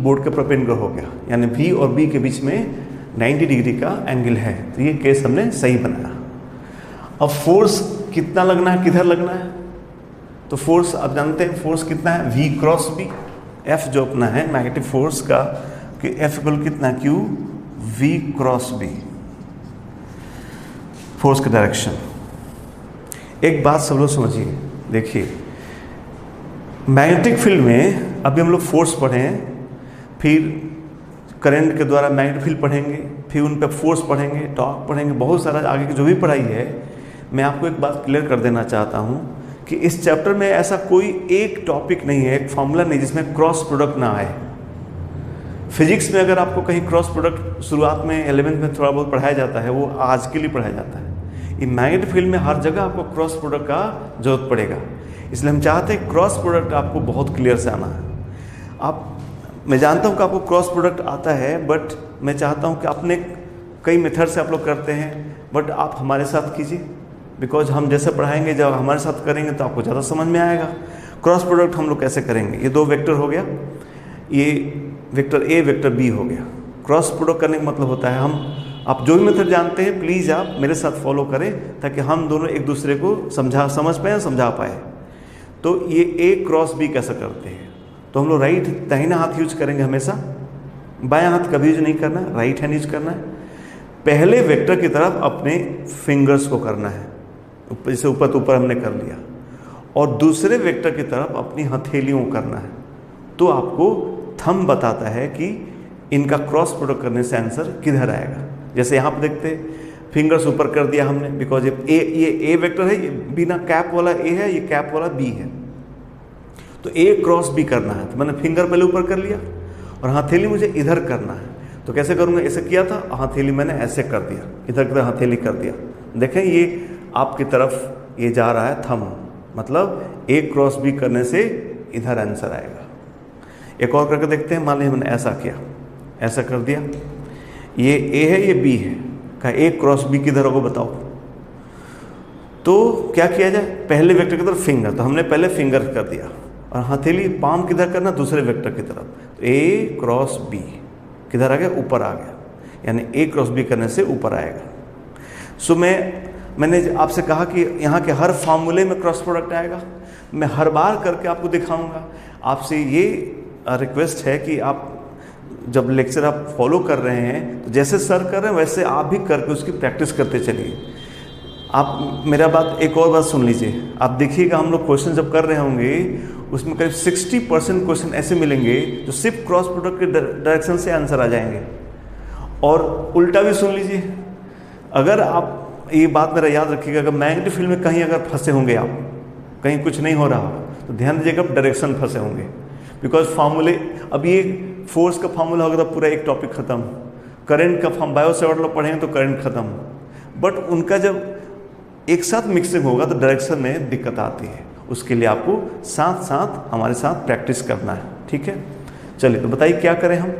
बोर्ड के परपेंडिकुलर हो गया, यानी V और B के बीच में 90 डिग्री का एंगल है। तो ये केस हमने सही बनाया। अब फोर्स कितना लगना है, किधर लगना है? तो फोर्स आप जानते हैं, फोर्स कितना है? V cross B। F जो अपना है मैग्नेटिक फोर्स का, कि F इक्वल कितना? Q V cross B, force का डायरेक्शन। एक बात सब लोग समझिए, देखिए मैग्नेटिक फील्ड में अभी हम लोग फोर्स पढ़े हैं, फिर करंट के द्वारा मैग्नेटिक फील्ड पढ़ेंगे, फिर उन पर फोर्स पढ़ेंगे, टॉर्क पढ़ेंगे, बहुत सारा आगे की जो भी पढ़ाई है। मैं आपको एक बात क्लियर कर देना चाहता हूँ कि इस चैप्टर में ऐसा कोई एक टॉपिक नहीं है, एक फॉर्मूला नहीं जिसमें क्रॉस प्रोडक्ट ना आए। फिजिक्स में अगर आपको कहीं क्रॉस प्रोडक्ट शुरुआत में 11th में थोड़ा बहुत पढ़ाया जाता है, वो आज के लिए पढ़ाया जाता है। ये मैग्नेटिक फील्ड में हर जगह आपको क्रॉस प्रोडक्ट का जरूरत पड़ेगा, इसलिए हम चाहते हैं क्रॉस प्रोडक्ट आपको बहुत क्लियर से आना है। मैं जानता हूँ कि आपको क्रॉस प्रोडक्ट आता है, बट मैं चाहता हूँ कि अपने कई मेथड से आप लोग करते हैं, बट आप हमारे साथ कीजिए, बिकॉज हम जैसे पढ़ाएंगे जब हमारे साथ करेंगे तो आपको ज़्यादा समझ में आएगा। क्रॉस प्रोडक्ट हम लोग कैसे करेंगे, ये 2 वेक्टर हो गया, ये वेक्टर ए वेक्टर बी हो गया। क्रॉस प्रोडक्ट करने का मतलब होता है आप जो भी मेथड जानते हैं प्लीज़ आप मेरे साथ फॉलो करें, ताकि हम दोनों एक दूसरे को समझ पाए, समझा पाए। तो ये ए क्रॉस बी कैसे करते हैं, तो हम लोग राइट दाहिना हाथ यूज करेंगे हमेशा, बायां हाथ कभी यूज नहीं करना है, राइट हैंड यूज करना है। पहले वेक्टर की तरफ अपने फिंगर्स को करना है, जैसे ऊपर तो ऊपर हमने कर लिया, और दूसरे वेक्टर की तरफ अपनी हथेलियों को करना है। तो आपको थंब बताता है कि इनका क्रॉस प्रोडक्ट करने से आंसर किधर आएगा। जैसे यहाँ पर देखते हैं, फिंगर्स ऊपर कर दिया हमने, बिकॉज ये ए वेक्टर है, ये बिना कैप वाला ए है, ये कैप वाला बी है, तो ए क्रॉस बी करना है। तो मैंने फिंगर पहले ऊपर कर लिया और हथेली मुझे इधर करना है। तो कैसे करूँगा, ऐसे किया था, हथेली मैंने ऐसे कर दिया, इधर की तरफ हथेली कर दिया। देखें ये आपकी तरफ ये जा रहा है थंब, मतलब ए क्रॉस बी करने से इधर आंसर आएगा। एक और करके देखते हैं, मान लीजिए मैंने ऐसा किया, ऐसा कर दिया, ये ए है ये बी है, कहा ए क्रॉस बी किधर होगा बताओ। तो क्या किया जाए, पहले वेक्टर की तरफ फिंगर, तो हमने पहले फिंगर कर दिया, और हथेली पाम किधर करना, दूसरे वेक्टर की तरफ। तो ए क्रॉस बी किधर आ गया, ऊपर आ गया, यानी ए क्रॉस बी करने से ऊपर आएगा। सो मैंने आपसे कहा कि यहाँ के हर फार्मूले में क्रॉस प्रोडक्ट आएगा। मैं हर बार करके आपको दिखाऊंगा। आपसे ये रिक्वेस्ट है कि आप जब लेक्चर आप फॉलो कर रहे हैं, तो जैसे सर कर रहे हैं वैसे आप भी करके उसकी प्रैक्टिस करते चलिए। आप मेरा बात एक और बात सुन लीजिए, आप देखिएगा हम लोग क्वेश्चन जब कर रहे होंगे उसमें करीब 60% क्वेश्चन ऐसे मिलेंगे जो सिर्फ क्रॉस प्रोडक्ट के डायरेक्शन से आंसर आ जाएंगे। और उल्टा भी सुन लीजिए, अगर आप ये बात मेरा याद रखिएगा, अगर मैग्नेटिक फील्ड में कहीं अगर फंसे होंगे आप, कहीं कुछ नहीं हो रहा तो ध्यान दीजिएगा आप डायरेक्शन फंसे होंगे, बिकॉज फार्मूले, अब ये फोर्स का फार्मूला होगा तो पूरा एक टॉपिक खत्म, करंट का बायो सेवर्ट लोग पढ़ेंगे तो करंट खत्म, बट उनका जब एक साथ मिक्सिंग होगा तो डायरेक्शन में दिक्कत आती है। उसके लिए आपको साथ साथ हमारे साथ प्रैक्टिस करना है, ठीक है। चलिए तो बताइए क्या करें हम,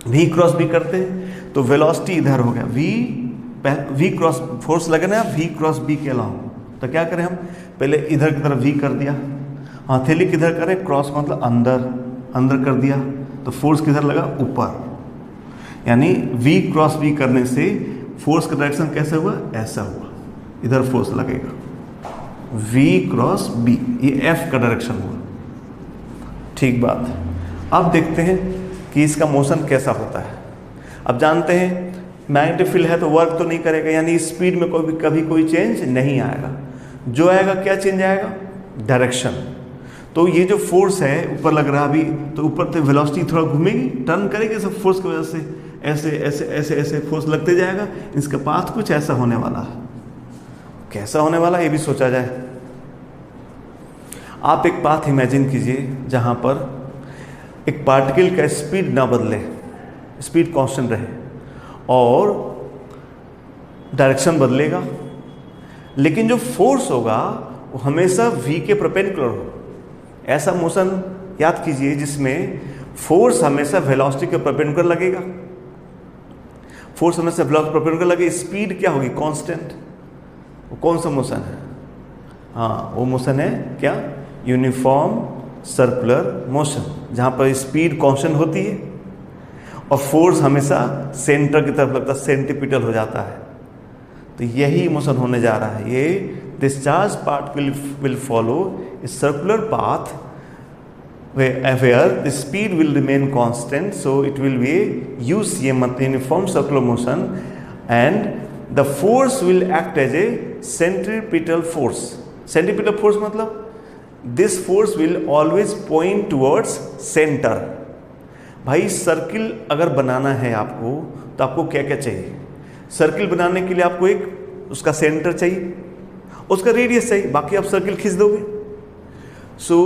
वी क्रॉस बी करते हैं, तो वेलोसिटी इधर हो गया, वी क्रॉस फोर्स लगना है वी क्रॉस बी के अलावा, तो क्या करें हम, पहले इधर की तरफ वी कर दिया, हथेली किधर करें, क्रॉस मतलब अंदर कर दिया, तो फोर्स किधर लगा, ऊपर, यानी वी क्रॉस बी करने से फोर्स का डायरेक्शन कैसे हुआ, ऐसा हुआ, इधर फोर्स लगेगा, वी क्रॉस बी, ये एफ का डायरेक्शन हुआ, ठीक बात है। अब देखते हैं कि इसका मोशन कैसा होता है। अब जानते हैं मैग्नेटिक फील्ड है तो वर्क तो नहीं करेगा, यानी स्पीड में कभी कोई चेंज नहीं आएगा। जो आएगा क्या चेंज आएगा, डायरेक्शन। तो ये जो फोर्स है ऊपर लग रहा अभी, तो ऊपर तो वेलोसिटी थोड़ा घूमेगी, टर्न करेगी सब फोर्स की वजह से, ऐसे ऐसे ऐसे ऐसे फोर्स लगते जाएगा, इसका पाथ कुछ ऐसा होने वाला है। कैसा होने वाला ये भी सोचा जाए। आप एक पाथ इमेजिन कीजिए जहाँ पर एक पार्टिकल का स्पीड ना बदले, स्पीड कांस्टेंट रहे और डायरेक्शन बदलेगा, लेकिन जो फोर्स होगा वो हमेशा v के परपेंडिकुलर हो। ऐसा मोशन याद कीजिए जिसमें फोर्स हमेशा वेलोसिटी के परपेंडिकुलर लगेगा, फोर्स हमेशा वेलोसिटी के परपेंडिकुलर लगे, स्पीड क्या होगी, कांस्टेंट। वो कौन सा मोशन है, हाँ वो मोशन है क्या, यूनिफॉर्म सर्कुलर मोशन, जहाँ पर स्पीड कांस्टेंट होती है और फोर्स हमेशा सेंटर की तरफ लगता है, सेंटीपिटल हो जाता है। तो यही मोशन होने जा रहा है। ये discharge part will follow a circular path where the speed will remain constant, so it will be UCM, uniform circular motion, and the force will act as a centripetal force. Centripetal force मतलब this force will always point towards center. भाई circle अगर बनाना है आपको तो आपको क्या क्या चाहिए, सर्किल बनाने के लिए आपको एक उसका सेंटर चाहिए, उसका रेडियस चाहिए, बाकी आप सर्किल खींच दोगे। सो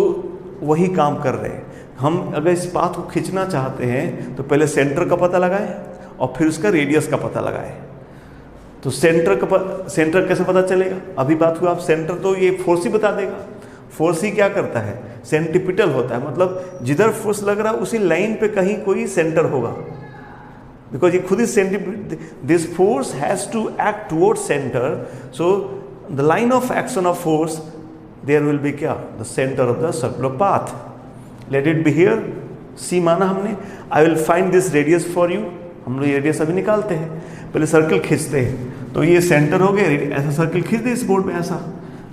वही काम कर रहे हैं। हम अगर इस पाथ को खींचना चाहते हैं तो पहले सेंटर का पता लगाएं और फिर उसका रेडियस का पता लगाएं। तो सेंटर कैसे पता चलेगा? अभी बात हुआ, आप सेंटर तो ये फोर्स ही बता देगा। फोर्स ही क्या करता है? सेंट्रीपिटल होता है, मतलब जिधर फोर्स लग रहा है उसी लाइन पे कहीं कोई सेंटर होगा, बिकॉज ये खुद ही this force has to act toward center, so the line of action of force there will be क्या? The center of the circular path. Let it be here, C माना हमने, I will find this radius for you. हम लोग radius अभी निकालते हैं, पहले circle खींचते हैं, तो ये सेंटर हो गया, ऐसा सर्कल खींच दे इस बोर्ड में ऐसा।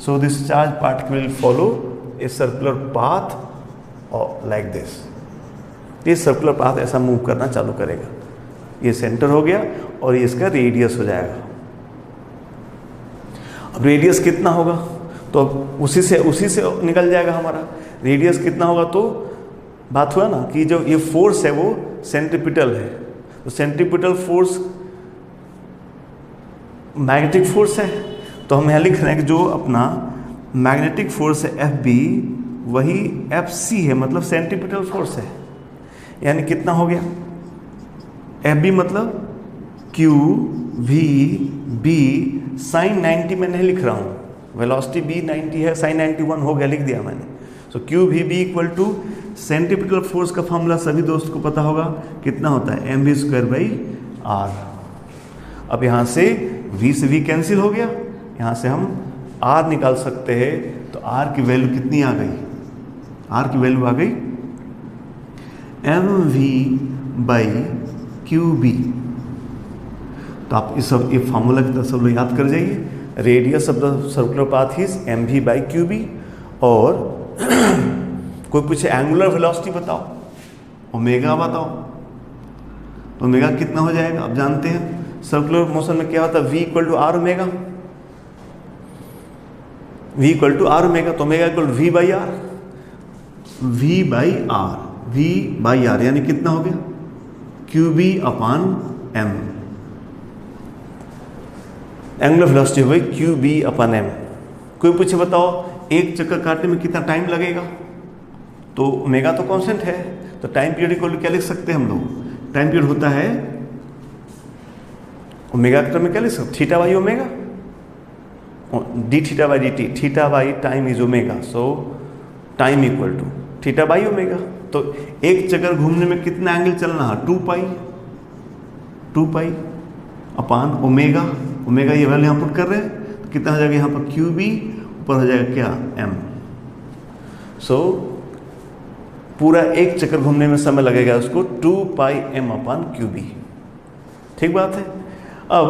So this charge particle will follow a circular path और लाइक दिस, ये सर्कुलर पाथ ऐसा मूव करना चालू करेगा। ये सेंटर हो गया और ये इसका रेडियस हो जाएगा। अब रेडियस कितना होगा? तो उसी से निकल जाएगा हमारा रेडियस कितना होगा। तो बात हुआ ना कि जो ये फोर्स है वो सेंट्रीपिटल है, तो सेंट्रीपिटल फोर्स मैग्नेटिक फोर्स है, तो हम यहाँ लिख रहे हैं कि जो अपना मैग्नेटिक फोर्स है Fb वही Fc है, मतलब सेंट्रीपिटल फोर्स है। यानी कितना हो गया? Fb मतलब Q V B साइन 90 मैं नहीं लिख रहा हूँ, वेलोसिटी B 90 है, साइन 91 हो गया, लिख दिया मैंने। So Q V B equal to centripetal force का फॉर्मूला सभी दोस्त को पता होगा, कितना होता है? mv²/r। अब यहाँ से v से v कैंसिल हो गया, यहाँ से हम r निकाल सकते हैं, तो r की वैल्यू कितनी आ गई? r की वैल्यू आ गई mv/qb। तो आप इस सब ये फार्मूला की तरह सब लोग याद कर जाइए। Radius of the circular path is mv/qb। और कोई पूछे एंगुलर वेलोसिटी बताओ, ओमेगा बताओ, तो ओमेगा कितना हो जाएगा? आप जानते हैं सर्कुलर मोशन में क्या होता है? v equal to R omega, v equal to R omega, तो omega equal v by R, v by R यानी कितना हो गया? qb/m। एंगुलर वेलोसिटी हो गई qb/m। कोई पूछे बताओ एक चक्कर काटने में कितना टाइम लगेगा? तो ओमेगा तो कांस्टेंट है, तो टाइम पीरियड इक्वल क्या लिख सकते हैं हम लोग? टाइम पीरियड होता है ओमेगा के टर्म में क्या लिख सकते? Theta by omega, D theta by D T, theta by time is omega, so time equal to theta by omega. तो एक चक्कर घूमने में कितना एंगल चलना है? 2 पाई अपान ओमेगा। ओमेगा ये वैल्यू यहाँ पुट कर रहे हैं, तो कितना हो जाएगा यहाँ पर? QB, ऊपर हो जाएगा क्या? m। सो पूरा एक चक्कर घूमने में समय लगेगा उसको 2πm/qb। ठीक बात है। अब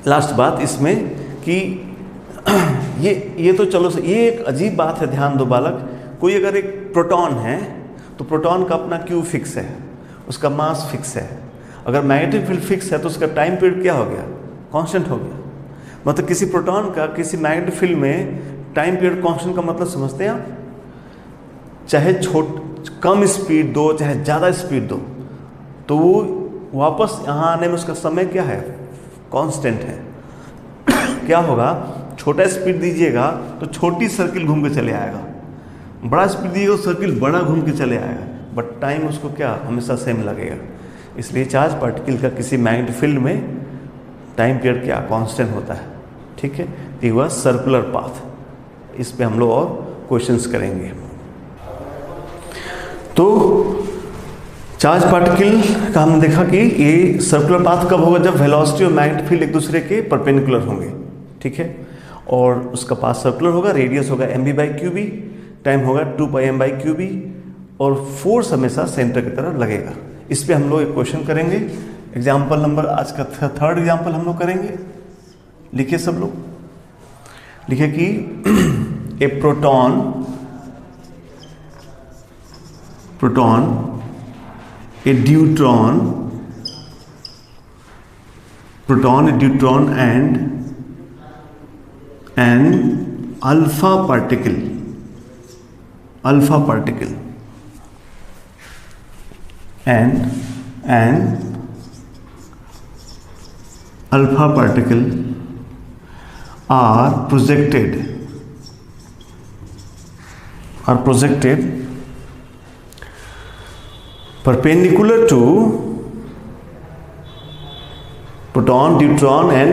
लास्ट बात इसमें कि ये तो चलो ये एक अजीब बात है, ध्यान दो बालक। कोई अगर एक प्रोटॉन है तो प्रोटॉन का अपना Q फिक्स है, उसका मास फिक्स है। अगर मैग्नेटिक फील्ड फिक्स है तो उसका टाइम पीरियड क्या हो गया? कांस्टेंट हो गया। मतलब किसी प्रोटॉन का किसी मैग्नेटिक फील्ड में टाइम पीरियड कांस्टेंट का मतलब समझते हैं आप? चाहे कम स्पीड दो चाहे ज़्यादा स्पीड दो, तो वो वापस यहाँ आने में उसका समय क्या है? कांस्टेंट है। क्या होगा? छोटा स्पीड दीजिएगा तो छोटी सर्किल घूम के चले आएगा, बड़ा स्पीड दीजिएगा तो सर्किल बड़ा घूम के चले आएगा, बट टाइम उसको क्या? हमेशा सेम लगेगा। इसलिए चार्ज पार्टिकल का किसी मैग्नेटिक फील्ड में टाइम पीरियड क्या? कांस्टेंट होता है। ठीक है, ये हुआ सर्कुलर पाथ। इस पे हम लोग और क्वेश्चंस करेंगे। तो चार्ज पार्टिकल का हमने देखा कि ये सर्कुलर पाथ कब होगा? जब वेलोसिटी और मैग्नेटिक फील्ड एक दूसरे के परपेंडिकुलर होंगे। ठीक है, और उसका पाथ सर्कुलर होगा, रेडियस होगा mv/qb, टाइम होगा 2πm/qb, और फोर्स हमेशा सेंटर की तरफ लगेगा। इस पे हम लोग एक क्वेश्चन करेंगे। एग्जाम्पल नंबर आज का थर्ड एग्जाम्पल हम लोग करेंगे। लिखिए सब लोग, लिखिए कि ए proton a deuteron a deuteron and an alpha particle and an alpha particle are projected perpendicular to proton, deuteron and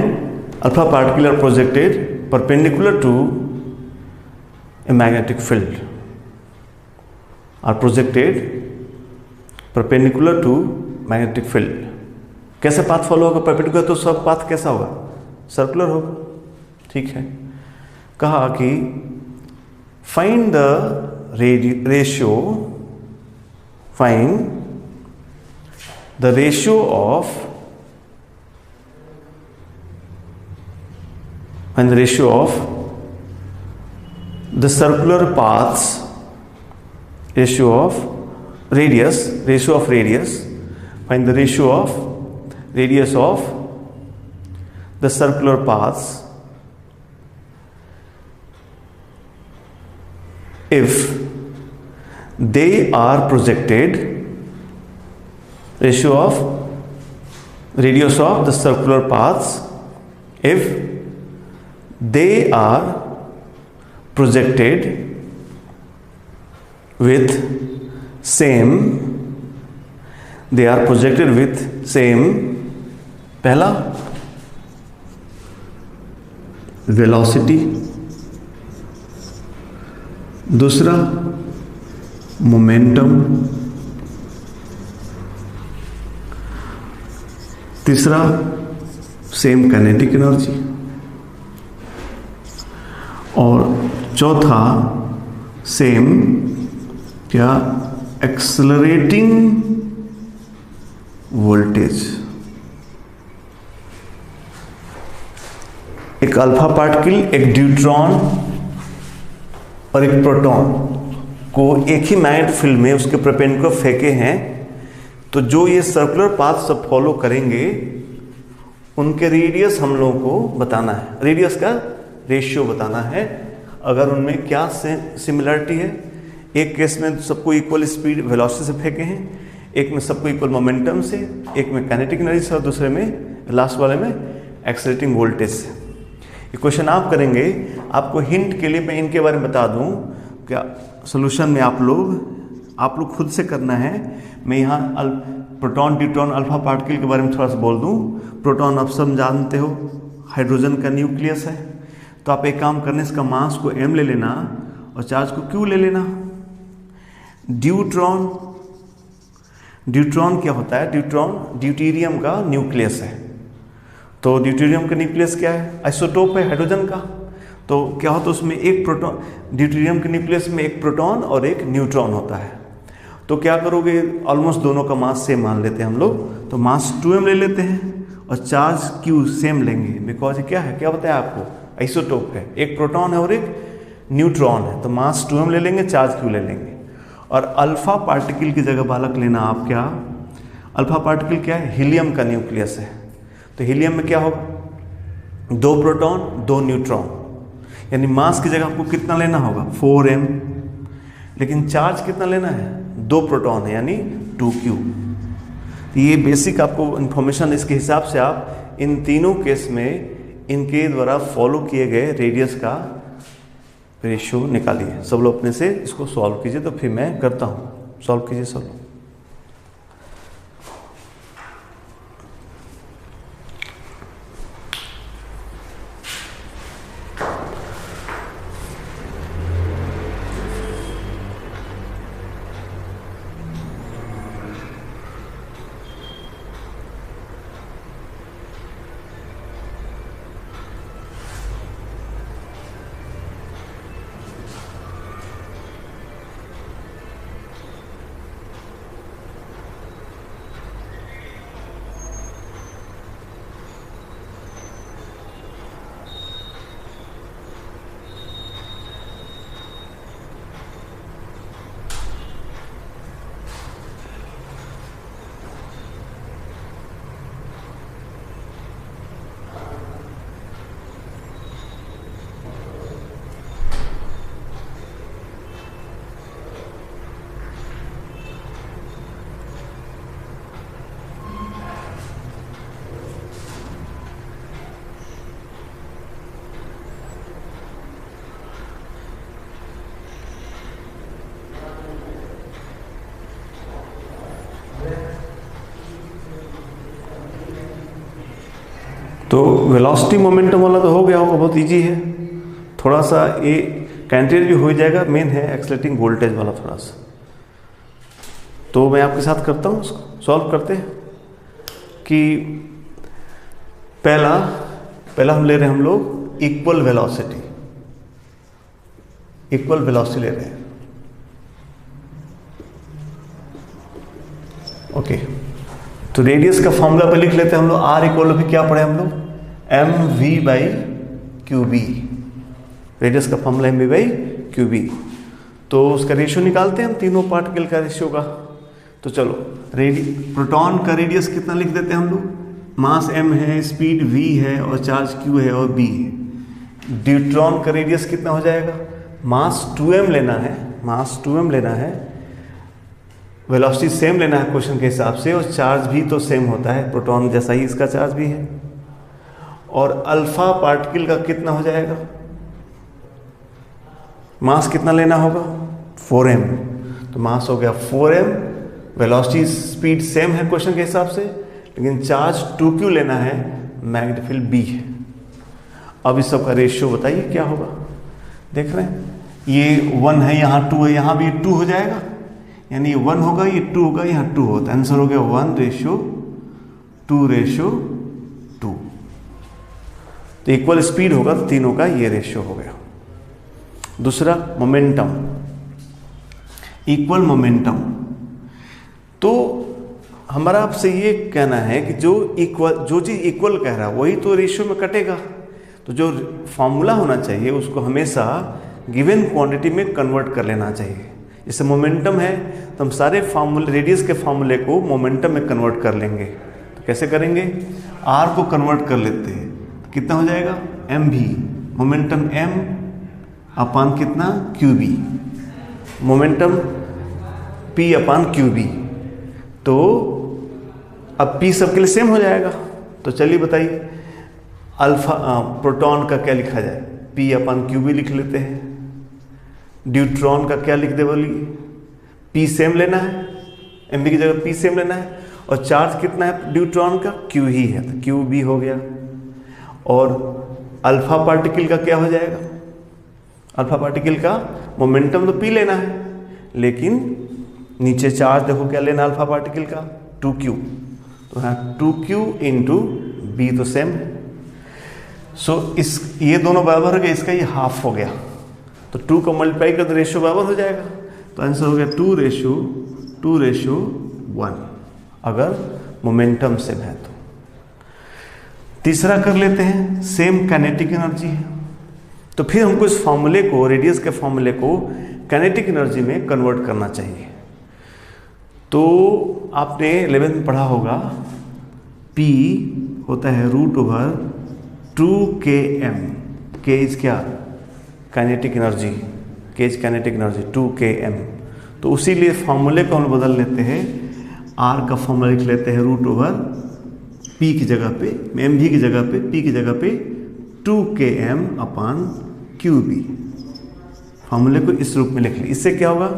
alpha particle are projected perpendicular to a magnetic field, are projected perpendicular to magnetic field. कैसे path follow होगा? Perpendicular तो सब path कैसा होगा? Circular होगा, ठीक है। कहा कि find the ratio, find the ratio of, find the ratio of the circular paths, ratio of radius, ratio of radius, find the ratio of radius of the circular paths if they are projected, ratio of radius of the circular paths if they are projected with same, they are projected with same, पहला velocity, दूसरा momentum, तीसरा same kinetic energy, और चौथा same क्या? Accelerating voltage. एक alpha particle, एक deuteron और एक प्रोटॉन को एक ही मैग्नेटिक फील्ड में उसके परपेंडिकुलर फेंके हैं, तो जो ये सर्कुलर पाथ सब फॉलो करेंगे उनके रेडियस हम लोगों को बताना है, रेडियस का रेशियो बताना है। अगर उनमें क्या सिमिलरिटी है, एक केस में सबको इक्वल स्पीड वेलोसिटी से फेंके हैं, एक में सबको इक्वल मोमेंटम से, एक में काइनेटिक एनर्जी से और दूसरे में, लास्ट वाले में एक्सेलरेटिंग वोल्टेज से। ये क्वेश्चन आप करेंगे। आपको हिंट के लिए मैं इनके बारे में बता दूं, क्या सोल्यूशन में आप लोग खुद से करना है। मैं यहाँ प्रोटॉन, ड्यूट्रॉन, अल्फा पार्टिकल के बारे में थोड़ा सा बोल दूं। प्रोटॉन आप सब जानते हो, हाइड्रोजन का न्यूक्लियस है। तो आप एक काम करने, इसका मास को m ले लेना और चार्ज को q ले लेना। ड्यूट्रॉन क्या होता है? ड्यूट्रॉन ड्यूटेरियम का न्यूक्लियस है। तो ड्यूटेरियम का न्यूक्लियस क्या है? आइसोटोप है हाइड्रोजन का। तो क्या होता है उसमें एक प्रोटॉन, ड्यूटेरियम के न्यूक्लियस में एक प्रोटॉन और एक न्यूट्रॉन होता है। तो क्या करोगे? ऑलमोस्ट दोनों का मास सेम मान लेते हैं हम लोग, तो मास 2m ले लेते हैं और चार्ज q सेम लेंगे, बिकॉज क्या है, क्या बताया आपको? आइसोटोप है, एक प्रोटॉन है और एक न्यूट्रॉन है। तो मास 2m ले लेंगे, चार्ज q ले लेंगे। और अल्फा पार्टिकल की जगह बालक लेना आप, क्या अल्फा पार्टिकल क्या है? हीलियम का न्यूक्लियस है। तो हीलियम में क्या होगा? 2 प्रोटॉन 2 न्यूट्रॉन, यानी मास की जगह आपको कितना लेना होगा? 4m। लेकिन चार्ज कितना लेना है? 2 प्रोटॉन है, यानी 2q। ये बेसिक आपको इंफॉर्मेशन, इसके हिसाब से आप इन तीनों केस में इनके द्वारा फॉलो किए गए रेडियस का रेशियो निकालिए। सब लोग अपने से इसको सॉल्व कीजिए, तो फिर मैं करता हूँ। सॉल्व कीजिए सब लोग। तो वेलोसिटी मोमेंटम वाला तो हो गया होगा, बहुत इजी है। थोड़ा सा ये कैंटिलीवर भी हो जाएगा, मेन है एक्सेलरेटिंग वोल्टेज वाला थोड़ा सा। तो मैं आपके साथ करता हूँ, उसको सॉल्व करते हैं। कि पहला हम ले रहे हैं हम लोग इक्वल वेलोसिटी ले रहे हैं। ओके, तो रेडियस का फॉर्मूला पे लिख लेते हैं हम लोग। आर इक्वल अभी क्या पढ़े हम लोग, M V by Q B. Radius का formula M V by Q B. तो उसका रेशियो निकालते हैं हम, तीनों पार्टिकल का रेशियो का। तो चलो, प्रोटॉन का रेडियस कितना लिख देते हैं हम लोग, मास m है, स्पीड v है और चार्ज q है और b है। ड्यूट्रॉन का रेडियस कितना हो जाएगा, मास 2m लेना है, वेलोसिटी सेम लेना है क्वेश्चन के हिसाब से, और चार्ज भी तो सेम होता है, प्रोटॉन जैसा ही इसका चार्ज भी है। और अल्फा पार्टिकल का कितना हो जाएगा, मास कितना लेना होगा 4m। तो मास हो गया 4m, वेलोसिटी स्पीड सेम है क्वेश्चन के हिसाब से, लेकिन चार्ज 2q लेना है, मैग्नेटिक फील्ड b है। अब इस सब का रेशियो बताइए क्या होगा। देख रहे हैं, ये 1 है, यहाँ 2 है, यहाँ भी 2 हो जाएगा, यानी ये 1 होगा, ये 2 होगा, यहाँ 2 होता है। आंसर हो गया 1:2:2। तो इक्वल स्पीड होगा तो तीनों का ये रेशियो हो गया। दूसरा मोमेंटम, इक्वल मोमेंटम। तो हमारा आपसे ये कहना है कि जो चीज़ इक्वल कह रहा है वही तो रेशियो में कटेगा। तो जो फॉर्मूला होना चाहिए उसको हमेशा गिवन क्वांटिटी में कन्वर्ट कर लेना चाहिए। जैसे मोमेंटम है तो हम सारे फार्मूले, रेडियस के फार्मूले को मोमेंटम में कन्वर्ट कर लेंगे। तो कैसे करेंगे, आर को कन्वर्ट कर लेते हैं, तो कितना हो जाएगा एम भी, मोमेंटम एम अपान कितना Q B, momentum P upon Q B. तो अब P सबके लिए सेम हो जाएगा। तो चलिए बताइए, अल्फा प्रोटॉन का क्या लिखा जाए, P अपान क्यू बी लिख लेते हैं। ड्यूट्रॉन का क्या लिख दे बोलिए, P सेम लेना है, एम बी की जगह P सेम लेना है, और चार्ज कितना है ड्यूट्रॉन का, Q ही है, तो क्यू बी हो गया। और अल्फा पार्टिकल का क्या हो जाएगा, अल्फा पार्टिकल का मोमेंटम तो P लेना है, लेकिन नीचे चार्ज देखो क्या लेना अल्फा पार्टिकल का 2q, तो यहाँ 2q इंटू बी तो सेम है। सो इस ये दोनों बराबर हो गया, इसका ये हाफ हो गया, तो 2 को मल्टीप्लाई कर तो रेशियो बराबर हो जाएगा। तो आंसर हो गया 2:1 अगर मोमेंटम सेम है तो। तीसरा कर लेते हैं, सेम काइनेटिक एनर्जी है, तो फिर हमको इस फॉर्मूले को, रेडियस के फॉर्मूले को काइनेटिक एनर्जी में कन्वर्ट करना चाहिए। तो आपने 11th में पढ़ा होगा, P होता है √2km, K इज क्या, kinetic energy, K is kinetic energy 2km। तो उसी लिए फॉर्मूले को हम बदल लेते हैं, R का फॉर्मूला लिख लेते हैं √P की जगह पे, mv की जगह पे, P की जगह पे 2km अपान QB। फॉर्मूले को इस रूप में लिख लिया। इससे क्या होगा,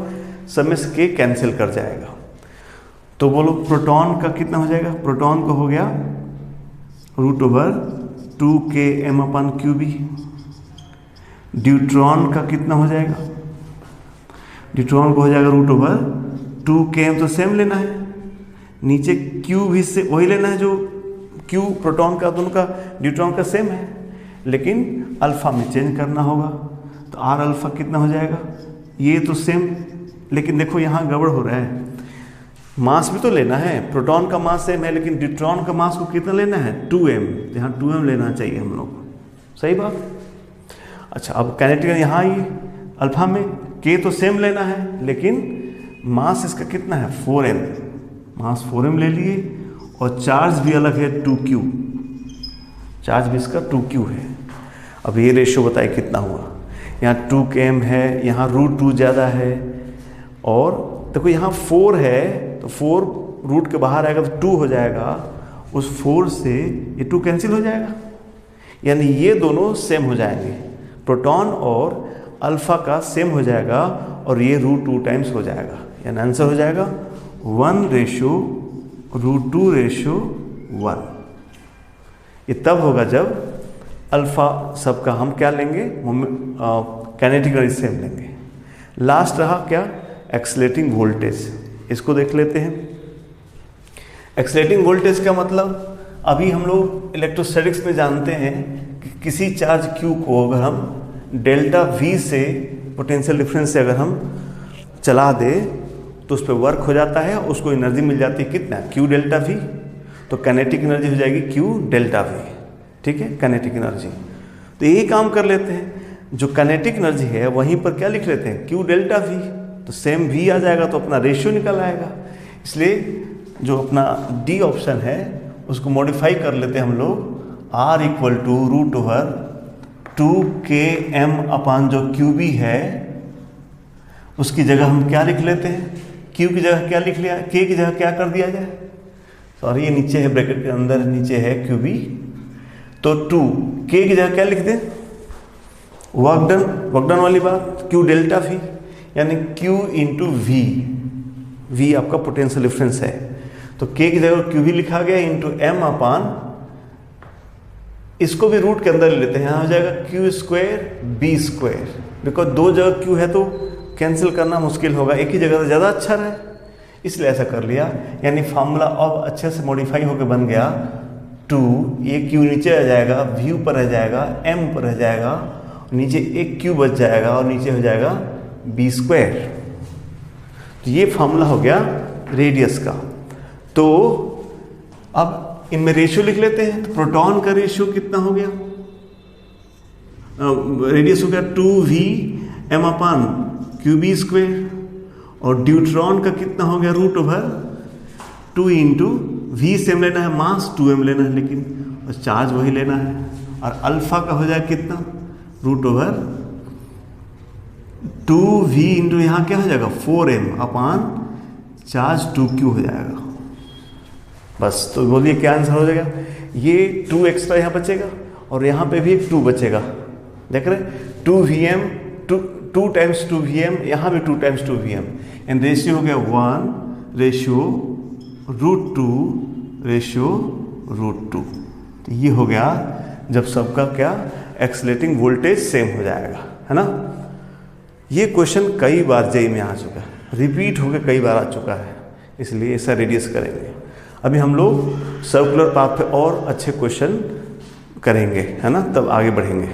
सब में से K कैंसिल कर जाएगा। तो बोलो प्रोटॉन का कितना हो जाएगा, प्रोटॉन को हो गया √2km अपान QB। ड्यूट्रॉन का कितना हो जाएगा, ड्यूट्रॉन को हो जाएगा √2km, तो सेम लेना है, नीचे Q भी से वही लेना है जो Q प्रोटॉन का, दोनों का ड्यूट्रॉन का सेम है, लेकिन अल्फा में चेंज करना होगा। तो R अल्फा कितना हो जाएगा, ये तो सेम, लेकिन देखो यहाँ गड़बड़ हो रहा है, मास भी तो लेना है, प्रोटॉन का मास सेम है, लेकिन ड्यूट्रॉन का मास को कितना लेना है 2m, यहाँ 2m लेना चाहिए हम लोग को, सही बात। अच्छा, अब काइनेटिक यहाँ आइए, अल्फा में K तो सेम लेना है, लेकिन मास इसका कितना है 4m, मास 4m ले लिए, और चार्ज भी अलग है 2q, चार्ज भी इसका 2q है। अब ये रेशियो बताइए कितना हुआ, यहाँ 2km है, यहाँ √2 ज़्यादा है, और देखो यहाँ 4 है, तो 4 रूट के बाहर आएगा तो 2 हो जाएगा, उस 4 से ये 2 कैंसिल हो जाएगा, यानी ये दोनों सेम हो जाएंगे, प्रोटॉन और अल्फा का सेम हो जाएगा, और ये √2 टाइम्स हो जाएगा, यानी आंसर हो जाएगा 1:√2:1। ये तब होगा जब अल्फा सबका हम क्या लेंगे, काइनेटिक एनर्जी सेम लेंगे। लास्ट रहा क्या, एक्सेलरेटिंग वोल्टेज। इसको देख लेते हैं। एक्सेलरेटिंग वोल्टेज का मतलब अभी हम लोग इलेक्ट्रोस्टैटिक्स में जानते हैं कि किसी चार्ज Q को अगर हम डेल्टा V से पोटेंशियल डिफरेंस से अगर हम चला दे तो उस पर वर्क हो जाता है, उसको एनर्जी मिल जाती है कितना, Q डेल्टा V। तो काइनेटिक एनर्जी हो जाएगी Q डेल्टा V, ठीक है, काइनेटिक एनर्जी। तो यही काम कर लेते हैं, जो काइनेटिक एनर्जी है वहीं पर क्या लिख लेते हैं, Q डेल्टा V। तो सेम V आ जाएगा तो अपना रेशियो निकल आएगा। इसलिए जो अपना डी ऑप्शन है उसको मॉडिफाई कर लेते हैं हम लोग, R equal to root over 2km upon जो QB है उसकी जगह हम क्या लिख लेते हैं, Q की जगह क्या लिख लिया, K की जगह क्या कर दिया जाए, सॉरी ये नीचे है ब्रैकेट के अंदर, नीचे है QB, तो 2K की जगह क्या लिख दें, वर्क डन, वर्क डन वाली बात, Q डेल्टा V, यानी Q इंटू V आपका पोटेंशियल डिफरेंस है। तो K की जगह QB लिखा गया इंटू M अपान, इसको भी रूट के अंदर ले लेते हैं, यहाँ हो जाएगा Q square B square, because दो जगह Q है तो कैंसिल करना मुश्किल होगा, एक ही जगह तो ज़्यादा अच्छा रहे, इसलिए ऐसा कर लिया। यानी फार्मूला अब अच्छे से मॉडिफाई होकर बन गया 2, ये Q नीचे आ जाएगा, V ऊपर रह जाएगा, M ऊपर रह जाएगा, नीचे एक Q बच जाएगा और नीचे हो जाएगा B स्क्वायर। तो ये फार्मूला हो गया रेडियस का। तो अब इनमें रेशियो लिख लेते हैं। तो प्रोटॉन का रेशियो कितना हो गया, रेडियस हो गया 2Vm अपान QB स्क्वायर, और ड्यूट्रॉन का कितना हो गया, root over 2 into V same लेना है, मास 2m लेना है लेकिन, और चार्ज वही लेना है, और अल्फा का हो जाए कितना, रूट ओवर 2V इंटू यहाँ क्या हो जाएगा 4m अपान चार्ज 2Q हो जाएगा। बस तो बोलिए क्या आंसर हो जाएगा, ये 2 एक्स्ट्रा यहाँ बचेगा और यहाँ पे भी एक 2 बचेगा, देख रहे 2Vm 2 टाइम्स 2Vm, यहाँ भी 2 टाइम्स 2Vm, एंड रेशियो हो गया 1 रेशियो रूट 2 रेशियो रूट 2। तो ये हो गया जब सबका क्या एक्सेलरेटिंग वोल्टेज सेम हो जाएगा, है ना। ये क्वेश्चन कई बार जेईई में आ चुका है, रिपीट होकर कई बार आ चुका है, इसलिए ऐसा रेडियस करेंगे। अभी हम लोग सर्कुलर पाथ पे और अच्छे क्वेश्चन करेंगे, है ना, तब आगे बढ़ेंगे।